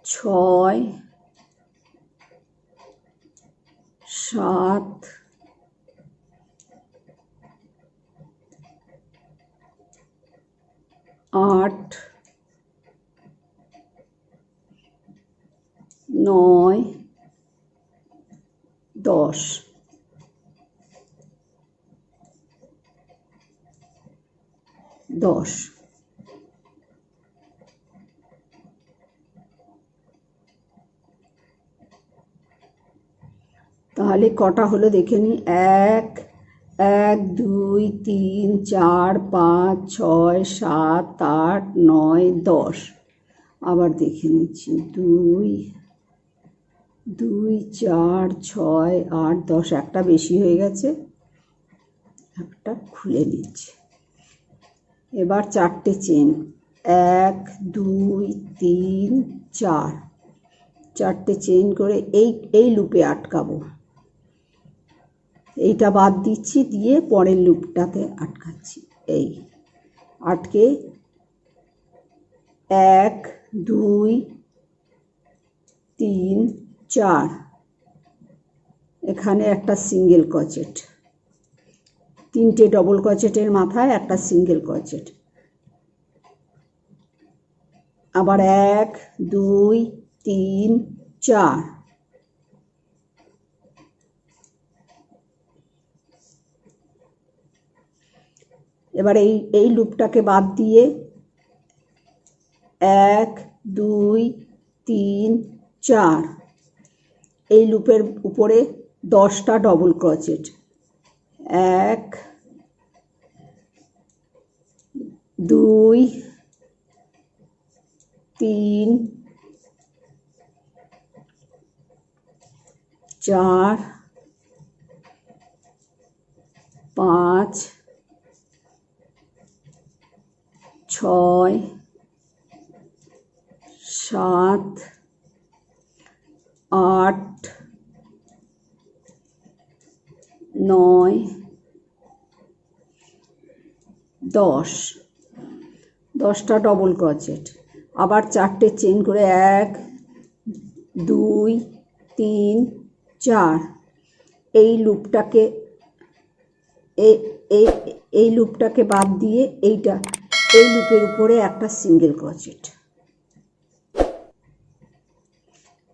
ছয়, সাত, আট, নয়, 10। তাহলে কটা হলো দেখে নিই। এক, 2, 3, 4, 5, 6, 7, 8, 9, 10। আবার দেখে নিচ্ছি। 2, 4, 6, 8, 10। একটা বেশি হয়ে গেছে, একটা খুলে নিচ্ছি। এবার 4টে চেন। 1, 2, 3, 4। 4টে চেন করে এই লুপে আটকাবো। এইটা বাদ দিচ্ছি, দিয়ে পরের লুপটাতে আটকাচ্ছি। এই আটকে 1, 2, 3, 4। এখানে একটা সিঙ্গেল ক্রোচেট, 3টে ডবল ক্রোচেটের মাথায় একটা সিঙ্গেল ক্রোচেট। আবার 1, 2, 3, 4। এবার এই লুপটাকে বাদ দিয়ে 1, 2, 3, 4। এই লুপের উপরে 10টা ডবল ক্রোচেট। 1, 2, 3, 4, 5, 6, 7, 8, 9, 10। 10টা ডবল ক্রোচেট। আবার 4টে চেন করে 1, 2, 3, 4। এই লুপটাকে বাদ দিয়ে এই লুপের উপরে একটা সিঙ্গেল ক্রোচেট।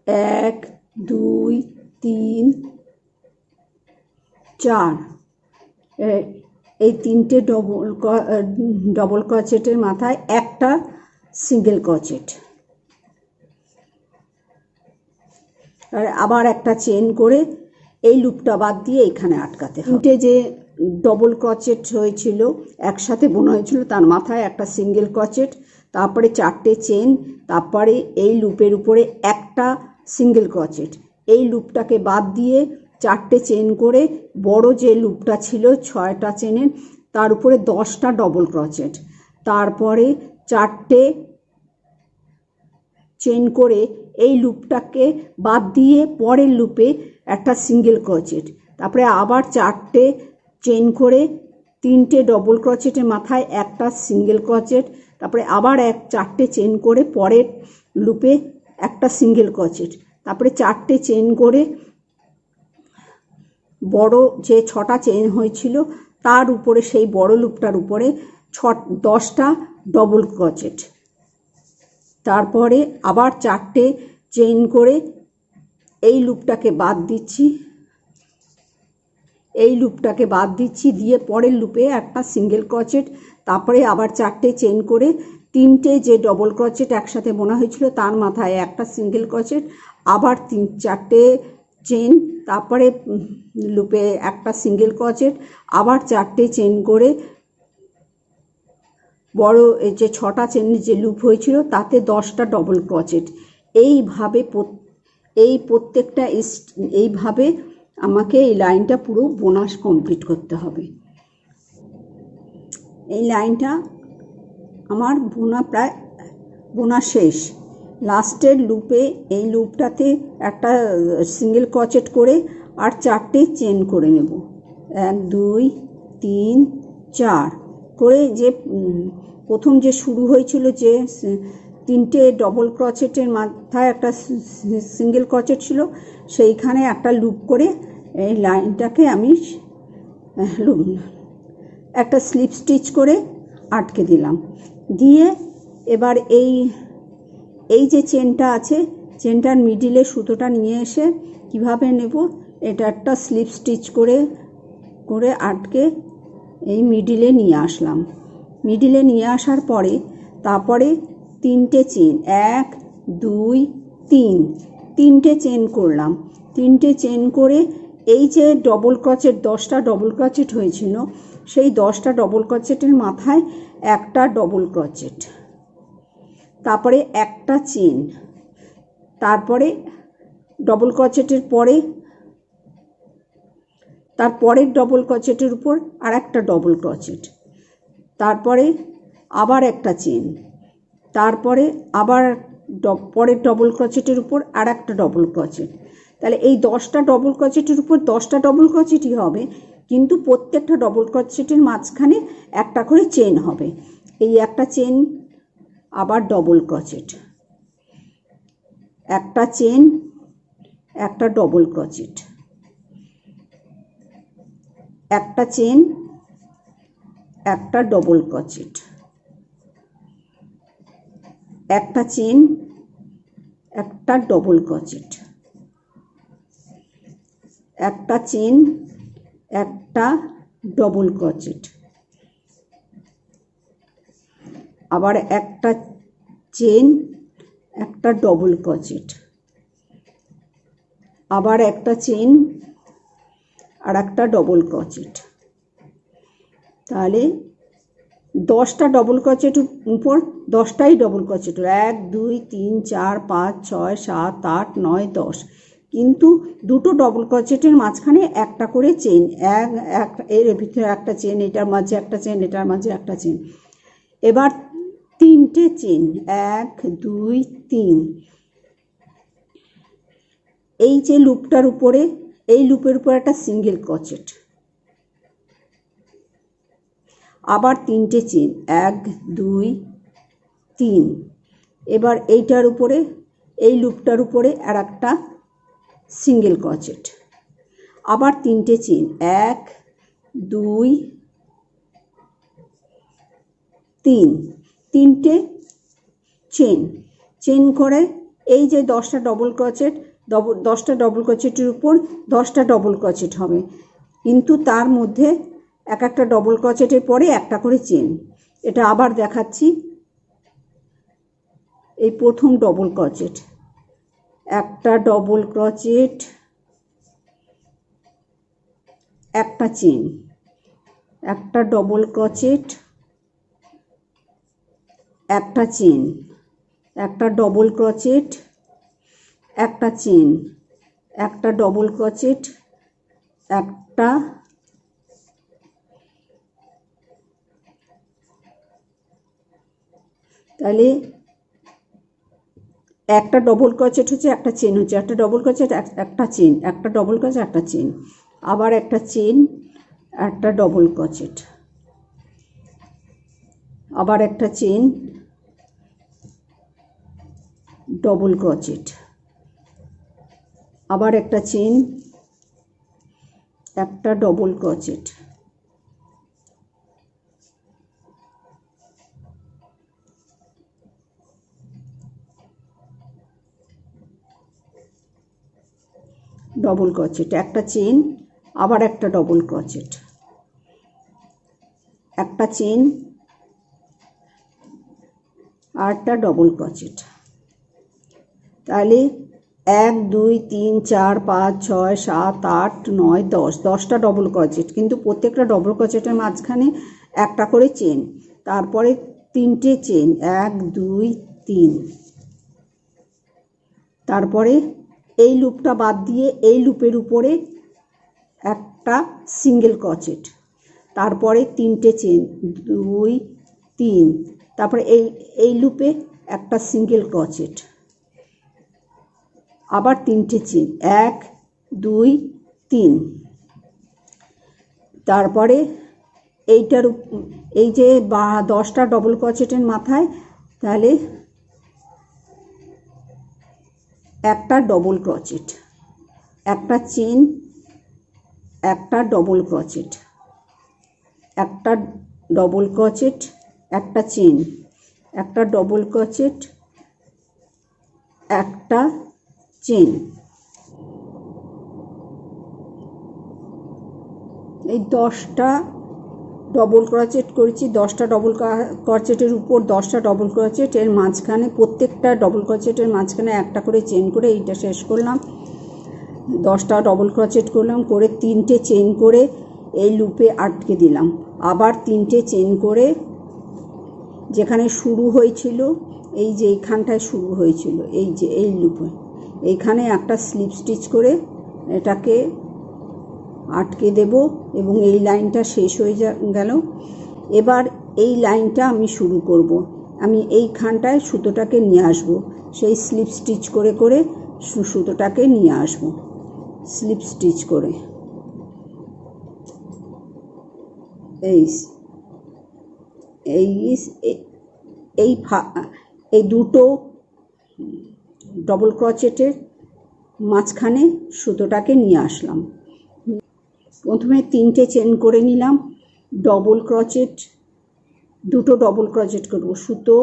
1, 2, 3, 4। এই 3টে ডবল ক্রোচেটের মাথায় একটা সিঙ্গেল ক্রোচেট। আর আবার একটা চেন করে এই লুপটা বাদ দিয়ে এখানে আটকাতে হবে। 3টে যে ডবল ক্রোচেট হয়েছিল, একসাথে বোনা হয়েছিল, তার মাথায় একটা সিঙ্গেল ক্রোচেট, তারপরে 4টে চেন, তারপরে এই লুপের উপরে একটা সিঙ্গেল ক্রোচেট। এই লুপটাকে বাদ দিয়ে 4টে চেন করে বড় যে লুপটা ছিল 6টা চেনের, তার উপরে 10টা ডবল ক্রোচেট। তারপরে 4টে চেন করে এই লুপটাকে বাদ দিয়ে পরের লুপে একটা সিঙ্গেল ক্রোচেট। তারপরে আবার 4টে চেন করে 3টে ডবল ক্রোচেটের মাথায় একটা সিঙ্গেল ক্রোচেট। তারপরে আবার 4টে চেন করে পরের লুপে একটা সিঙ্গেল ক্রোচেট। তারপরে 4টে চেন করে বড় যে 6টা চেন হয়েছিল তার উপরে, সেই বড় লুপটার উপরে 10টা ডবল ক্রোচেট। তারপরে আবার 4টে চেন করে এই লুপটাকে বাদ দিচ্ছি, দিয়ে পরের লুপে একটা সিঙ্গেল ক্রোচেট। তারপরে আবার 4টে চেন করে 3টে যে ডবল ক্রোচেট একসাথে বোনা হয়েছিল তার মাথায় একটা সিঙ্গেল ক্রোচেট। আবার 4টে চেন, তারপরে লুপে একটা সিঙ্গেল ক্রোচেট। আবার 4টে চেন করে বড় যে 6টা চেনের যে লুপ হয়েছিল তাতে 10টা ডবল ক্রোচেট। এইভাবে প্রত্যেকটা এইভাবে আমাকে এই লাইনটা পুরো বোনাস কমপ্লিট করতে হবে। এই লাইনটা আমার প্রায় বোনা শেষ। লাস্টের লুপে, এই লুপটাতে একটা সিঙ্গেল ক্রোচেট করে আর 4টে চেন করে নেব। 1 2 3 4 করে, যে প্রথম যে শুরু হয়েছিল যে 3টে ডবল ক্রোচেটের মাথায় একটা সিঙ্গেল ক্রোচেট ছিল, সেইখানে একটা লুপ করে এই লাইনটাকে আমি একটা স্লিপ স্টিচ করে আটকে দিলাম। দিয়ে এবার এই যে চেনটা আছে, চেনটার মিডিলে সুতোটা নিয়ে এসে কিভাবে নেব, এটা একটা স্লিপ স্টিচ করে আটকে এই মিডিলে নিয়ে আসলাম। মিডিলে নিয়ে আসার পরে তারপরে 3টে চেন, 1 2 3, 3টে চেন করলাম। 3টে চেন করে এই যে ডবল ক্রোচেট, 10টা ডবল ক্রোচেট হয়েছিল, সেই 10টা ডবল ক্রোচেটের মাথায় একটা ডবল ক্রোচেট, তারপরে একটা চেন, তারপরে ডবল ক্রোচেটের পরে তারপরের ডবল ক্রোচেটের উপর আর একটা ডবল ক্রোচেট, তারপরে আবার একটা চেন, তারপরে আবার পরের ডবল ক্রোচেটের উপর আর একটা ডবল ক্রোচেট। তাহলে এই 10টা ডবল ক্রোচেটের উপর 10টা ডবল ক্রোচেটই হবে, কিন্তু প্রত্যেকটা ডবল ক্রোচেটের মাঝখানে একটা করে চেন হবে। এই একটা চেন, আবার ডবল ক্রোচেট, একটা চেন, একটা ডবল ক্রোচেট, একটা চেন, একটা ডবল ক্রোচেট, একটা চেন, একটা ডবল ক্রোচেট, একটা চেন, একটা ডবল ক্রোচেট, আবার একটা চেন, একটা ডবল ক্রোচেট, আবার একটা চেন আর একটা ডবল ক্রোচেট। তাহলে 10টা ডবল ক্রোচেটের উপর 10টাই ডবল ক্রোচেট, 1 2 3 4 5 6 7 8 9 10, কিন্তু দুটো ডবল ক্রোচেটের মাঝখানে একটা করে চেন, এর ভিতরে একটা চেন, এটার মাঝে একটা চেন, এটার মাঝে একটা চেন। এবার 3টে চেন, 1 2 3, এই যে লুপটার উপরে, এই লুপের উপর একটা সিঙ্গেল ক্রোচেট, আবার 3টে চেন, 1 2 3, এবার এইটার উপরে, এই লুপটার উপরে আর একটা সিঙ্গেল ক্রোচেট, আবার 3টে চেন, 1 2 3, 3টে চেন করে এই যে 10টা ডবল ক্রোচেট, 10টা ডবল ক্রোচেটের উপর 10টা ডবল ক্রোচেট হবে, কিন্তু তার মধ্যে একটা ডবল ক্রোচেটের পরে একটা করে চেন। এটা আবার দেখাচ্ছি। এই প্রথম ডবল ক্রোচেট, একটা ডবল ক্রোচেট, একটা চেন, একটা ডবল ক্রোচেট, একটা চেন, একটা ডবল ক্রোচেট, একটা চেন, একটা ডবল ক্রোচেট, একটা তাহলে একটা ডবল ক্রোচেট হচ্ছে, একটা চেন হচ্ছে, একটা ডবল ক্রোচেট, একটা চেন, একটা ডবল ক্রোচেট, একটা চেন, আবার একটা চেন, একটা ডবল ক্রোচেট, আবার একটা চেন, ডবল ক্রোচেট, আবার একটা চেন, একটা ডবল ক্রোচেট, ডবল ক্রোচেট, একটা চেন, আবার একটা ডবল ক্রোচেট, একটা চেন আর একটা ডবল ক্রোচেট। তাহলে 1 2 3 4 5 6 7 8 9 10, 10টা ডবল ক্রোচেট, কিন্তু প্রত্যেকটা ডবল ক্রোচেটের মাঝখানে একটা করে চেন, তারপরে 3টে চেন, 1 2 3, তারপরে এই লুপটা বাদ দিয়ে এই লুপের উপরে একটা সিঙ্গেল ক্রোচেট, তারপরে 3টে চেন, 2 3, তারপরে এই লুপে একটা সিঙ্গেল ক্রোচেট, আবার 3টে চেন, 1 2 3, তারপরে এইটার এই যে 10টা ডবল ক্রোচেটের মাথায় তাহলে একটা ডবল ক্রোচেট, একটা চেন, একটা ডবল ক্রোচেট, একটা ডবল ক্রোচেট, একটা চেন, একটা ডবল ক্রোচেট, একটা চেন। এই 10টা ডবল ক্রোচেট করেছি, 10টা ডবল ক্রোচেটের উপর 10টা ডবল ক্রোচেট, এর মাঝখানে প্রত্যেকটা ডবল ক্রোচেটের মাঝখানে একটা করে চেন করে এইটা শেষ করলাম। 10টা ডবল ক্রোচেট করলাম, করে 3টে চেন করে এই লুপে আটকে দিলাম, আবার 3টে চেন করে যেখানে শুরু হয়েছিল, এই যে এইখানটায় শুরু হয়েছিল, এই যে এই লুপে এইখানে একটা স্লিপ স্টিচ করে এটাকে আটকে দেব এবং এই লাইনটা শেষ হয়ে গেল। এবার এই লাইনটা আমি শুরু করব, আমি এইখানটায় সুতোটাকে নিয়ে আসব, সেই স্লিপ স্টিচ করে করে সুতোটাকে নিয়ে আসব, স্লিপ স্টিচ করে এই এই এই এই দুটো ডবল ক্রোচেটের মাঝখানে সুতোটাকে নিয়ে আসলাম। প্রথমে 3টে চেন করে নিলাম, ডবল ক্রোচেট, দুটো ডবল ক্রোচেট করব, সুতো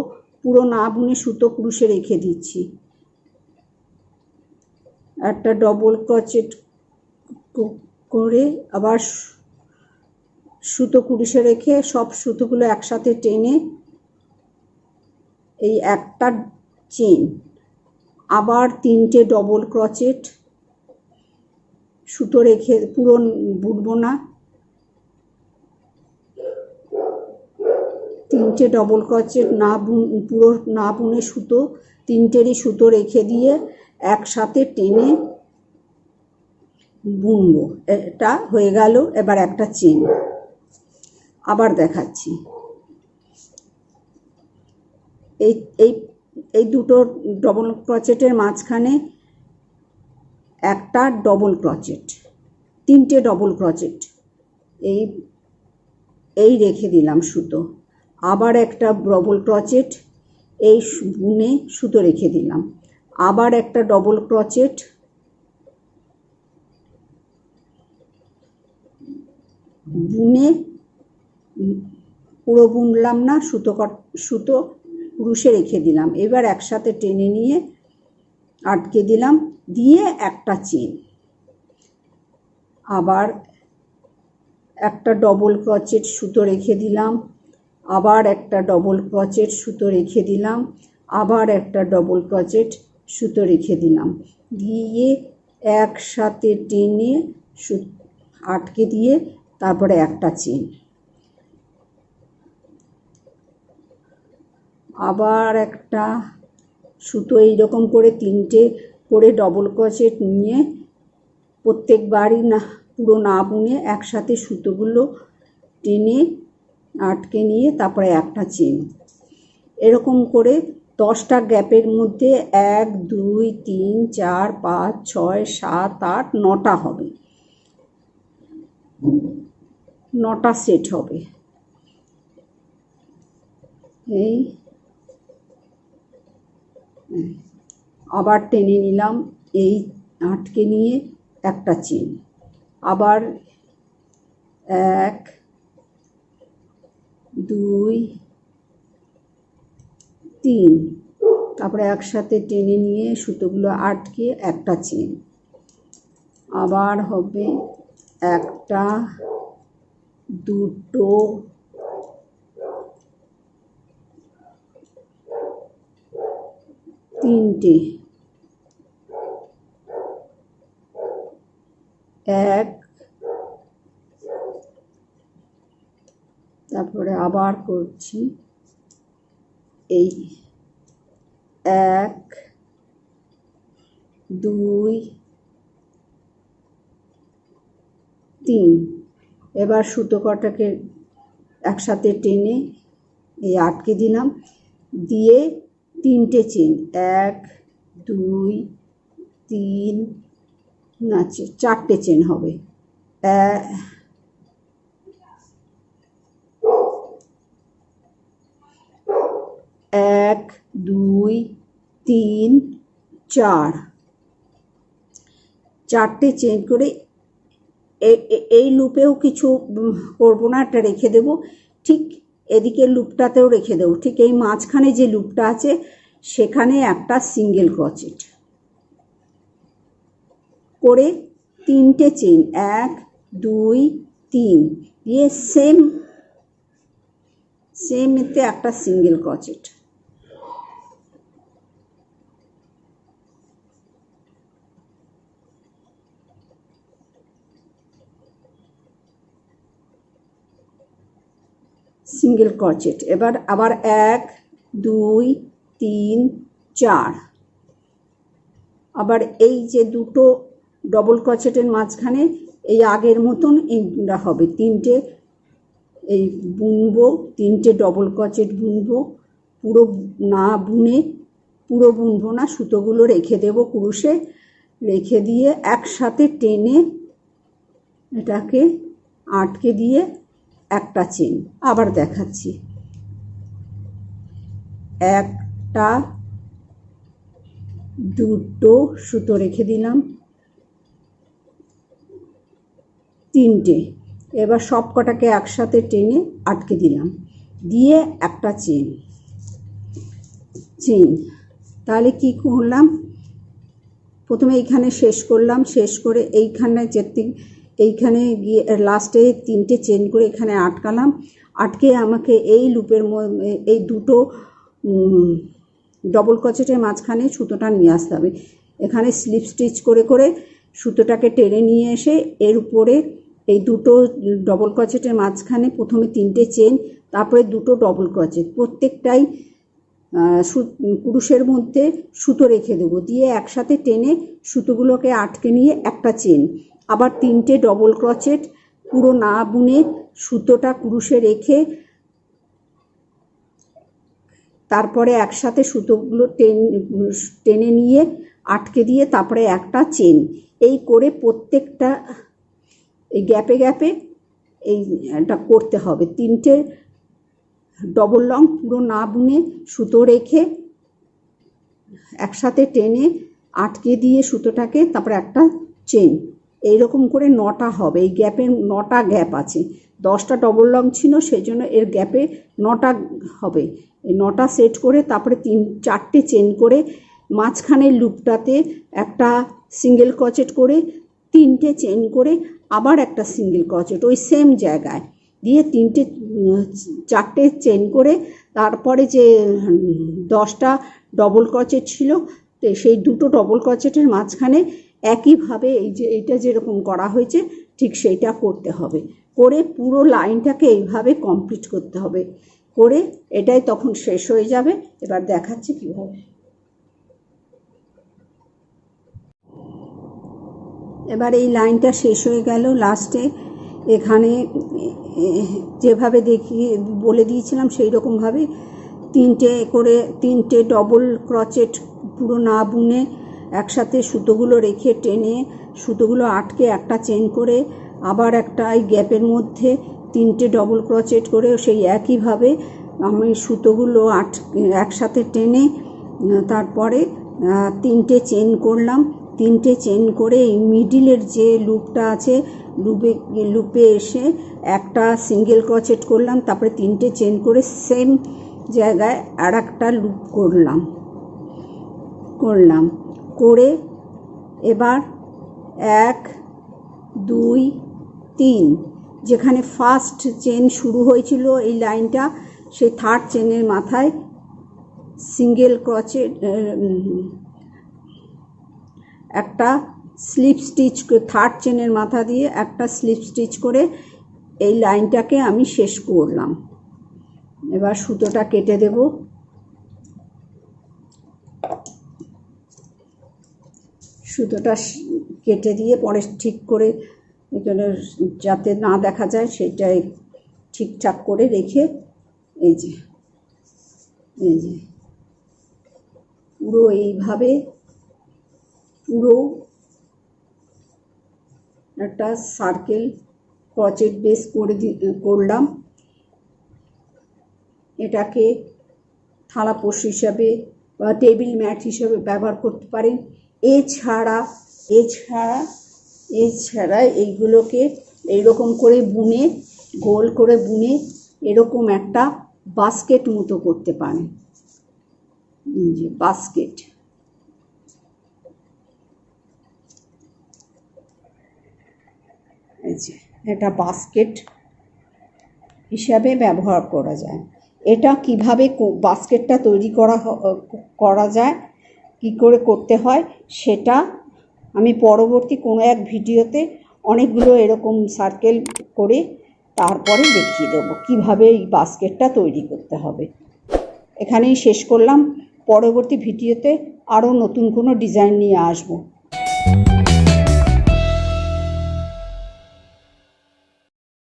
পুরো না বুনে সুতো ক্রুশে রেখে দিচ্ছি, একটা ডবল ক্রোচেট করে আবার সুতো ক্রুশে রেখে সব সুতোগুলো একসাথে টেনে এই একটা চেন, আবার 3টে ডবল ক্রোচেট, সুতো রেখে পুরো বুনবো না, 3টে ডবল ক্রোচেট না পুরো না বুনে সুতো 3টেরই সুতো রেখে দিয়ে একসাথে টেনে বুনবো। এটা হয়ে গেল। এবার একটা চেন আবার দেখাচ্ছি, এই এই এই দুটো ডবল ক্রোচেটের মাঝখানে একটা ডবল ক্রোচেট, 3টে ডবল ক্রোচেট এই এই রেখে দিলাম সুতো, আবার একটা ডবল ক্রোচেট এই বুনে সুতো রেখে দিলাম, আবার একটা ডবল ক্রোচেট বুনে পুরো বুনলাম না, সুতো ক্রুশে রেখে দিলাম, এবার একসাথে টেনে নিয়ে আটকে দিলাম, দিয়ে একটা চেন, আবার একটা ডবল ক্রোচেট সুতো রেখে দিলাম, আবার একটা ডবল ক্রোচেট সুতো রেখে দিলাম, আবার একটা ডবল ক্রোচেট সুতো রেখে দিলাম, দিয়ে একসাথে টেনে আটকে দিয়ে তারপরে একটা চেন, আবার একটা সুতো এইরকম করে 3টে করে ডবল ক্রোচেট নিয়ে প্রত্যেকবারই না পুরো না বুনে একসাথে সুতোগুলো টেনে আটকে নিয়ে তারপরে একটা চেন, এরকম করে 10টা গ্যাপের মধ্যে 1 2 3 4 5 6 7 8 9টা হবে, 9টা সেট হবে। এই আবার টেনে নিলাম, এই আটকে নিয়ে একটা চেন, আবার 1 2 3, তারপরে একসাথে টেনে নিয়ে সুতোগুলো আটকে একটা চেন, আবার হবে একটা দুটো তিনটে, 1, তারপরে আবার করছি, এই 1 2 3। এবার সুতো কটাকে একসাথে টেনে এই আটকে দিলাম, দিয়ে 3টে চেন, 1 2 3, না 4টে চেন হবে, 1 2 3 4, 4টে চেন করে এই লুপেও কিছু করবো না, এটা রেখে দেব। ঠিক এদিকে লুপটাতেও রেখে দেবো। ঠিক এই মাঝখানে যে লুপটা আছে সেখানে একটা সিঙ্গেল ক্রোচেট করে 3টে চেন, 1 2 3 দিয়ে সেম এতে একটা সিঙ্গেল ক্রোচেট। Single crochet. এবার আবার 1 2 3 4, আবার এই যে দুটো ডবল ক্রোচেটের মাঝখানে এই আগের মতন এইটা হবে, 3টে এই বুনবো, 3টে ডবল ক্রোচেট বুনবো। পুরো না বুনে, পুরো বুনবো না, সুতোগুলো রেখে দেবো কুরুশে, রেখে দিয়ে একসাথে টেনে এটাকে আটকে দিয়ে একটা চেন। আবার দেখাচ্ছি, একটা দুটো সুতো রেখে দিলাম, 3টে। এবার সব কটাকে একসাথে টেনে আটকে দিলাম, দিয়ে একটা চেন। তাহলে কি করলাম, প্রথমে এইখানে শেষ করলাম, শেষ করে এইখানে এইখানে গিয়ে লাস্টে 3টে চেন করে এখানে আটকালাম। আটকে আমাকে এই লুপের এই দুটো ডবল ক্রোচেটের মাঝখানে সুতোটা নিয়ে আসতে হবে। এখানে স্লিপ স্টিচ করে করে সুতোটাকে টেনে নিয়ে এসে এর উপরে এই দুটো ডবল ক্রোচেটের মাঝখানে প্রথমে 3টে চেন, তারপরে দুটো ডবল ক্রোচেট, প্রত্যেকটাই কুরুশের মধ্যে সুতো রেখে দেবো, দিয়ে একসাথে টেনে সুতোগুলোকে আটকে নিয়ে একটা চেন, আবার 3টে ডবল ক্রোচেট পুরো না বুনে সুতোটা কুরুশে রেখে তারপরে একসাথে সুতোগুলো টেনে নিয়ে আটকে দিয়ে তারপরে একটা চেন। এই করে প্রত্যেকটা এই গ্যাপে গ্যাপে এইটা করতে হবে। 3টে ডবল লং পুরো না বুনে সুতো রেখে একসাথে টেনে আটকে দিয়ে সুতোটাকে তারপরে একটা চেন, এইরকম করে 9টা হবে। এই গ্যাপের 9টা গ্যাপ আছে, 10টা ডবল লং ছিল সেই জন্য এর গ্যাপে 9টা হবে। এই 9টা সেট করে তারপরে 4টে চেন করে মাঝখানের লুপটাতে একটা সিঙ্গেল ক্রোচেট করে 3টে চেন করে আবার একটা সিঙ্গেল ক্রোচেট ওই সেম জায়গায় দিয়ে 4টে চেন করে তারপরে যে 10টা ডবল ক্রোচেট ছিল সেই দুটো ডবল ক্রোচেটের মাঝখানে একইভাবে এই যে এইটা যেরকম করা হয়েছে ঠিক সেইটা করতে হবে, করে পুরো লাইনটাকে এইভাবে কমপ্লিট করতে হবে, করে এটাই তখন শেষ হয়ে যাবে। এবার দেখাচ্ছি কীভাবে। এবার এই লাইনটা শেষ হয়ে গেল, লাস্টে এখানে যেভাবে বলে দিয়েছিলাম সেই রকমভাবে 3টে ডবল ক্রোচেট পুরো না বুনে একসাথে সুতোগুলো রেখে টেনে সুতোগুলো আটকে একটা চেন করে আবার একটা এই গ্যাপের মধ্যে 3টে ডবল ক্রোচেট করে সেই একইভাবে আমি সুতোগুলো একসাথে টেনে তারপরে 3টে চেন করলাম। 3টে চেন করে এই মিডিলের যে লুপটা আছে লুপে এসে একটা সিঙ্গেল ক্রোচেট করলাম, তারপরে 3টে চেন করে সেম জায়গায় আর একটা লুপ করলাম করে এবার 1 2 3 যেখানে ফার্স্ট চেন শুরু হয়েছিল এই লাইনটা সেই থার্ড চেনের মাথায় সিঙ্গেল ক্রোচেট একটা স্লিপ স্টিচ, থার্ড চেনের মাথা দিয়ে একটা স্লিপ স্টিচ করে এই লাইনটাকে আমি শেষ করলাম। এবার সুতোটা কেটে দেব, সুতোটা কেটে দিয়ে পরে ঠিক করে এখানে যাতে না দেখা যায় সেটাই ঠিকঠাক করে রেখে এই যে পুরো এইভাবে পুরো একটা সার্কেল ক্রচেট বেস করলাম। এটাকে থালাপোষ হিসাবে বা টেবিল ম্যাট হিসাবে ব্যবহার করতে পারেন। এছাড়া এইগুলোকে এইরকম করে বুনে, গোল করে বুনে এরকম একটা বাস্কেট মতো করতে পারেন। যে বাস্কেট, এই যে এটা বাস্কেট হিসাবে ব্যবহার করা যায়। এটা কিভাবে বাস্কেটটা তৈরি করা যায়, কি করে করতে হয়, সেটা আমি পরবর্তী কোনো এক ভিডিওতে অনেকগুলো এরকম সার্কেল করে তারপরে দেখিয়ে দেবো কিভাবে এই বাস্কেটটা তৈরি করতে হবে। এখানেই শেষ করলাম। পরবর্তী ভিডিওতে আরও নতুন কোনো ডিজাইন নিয়ে আসবো।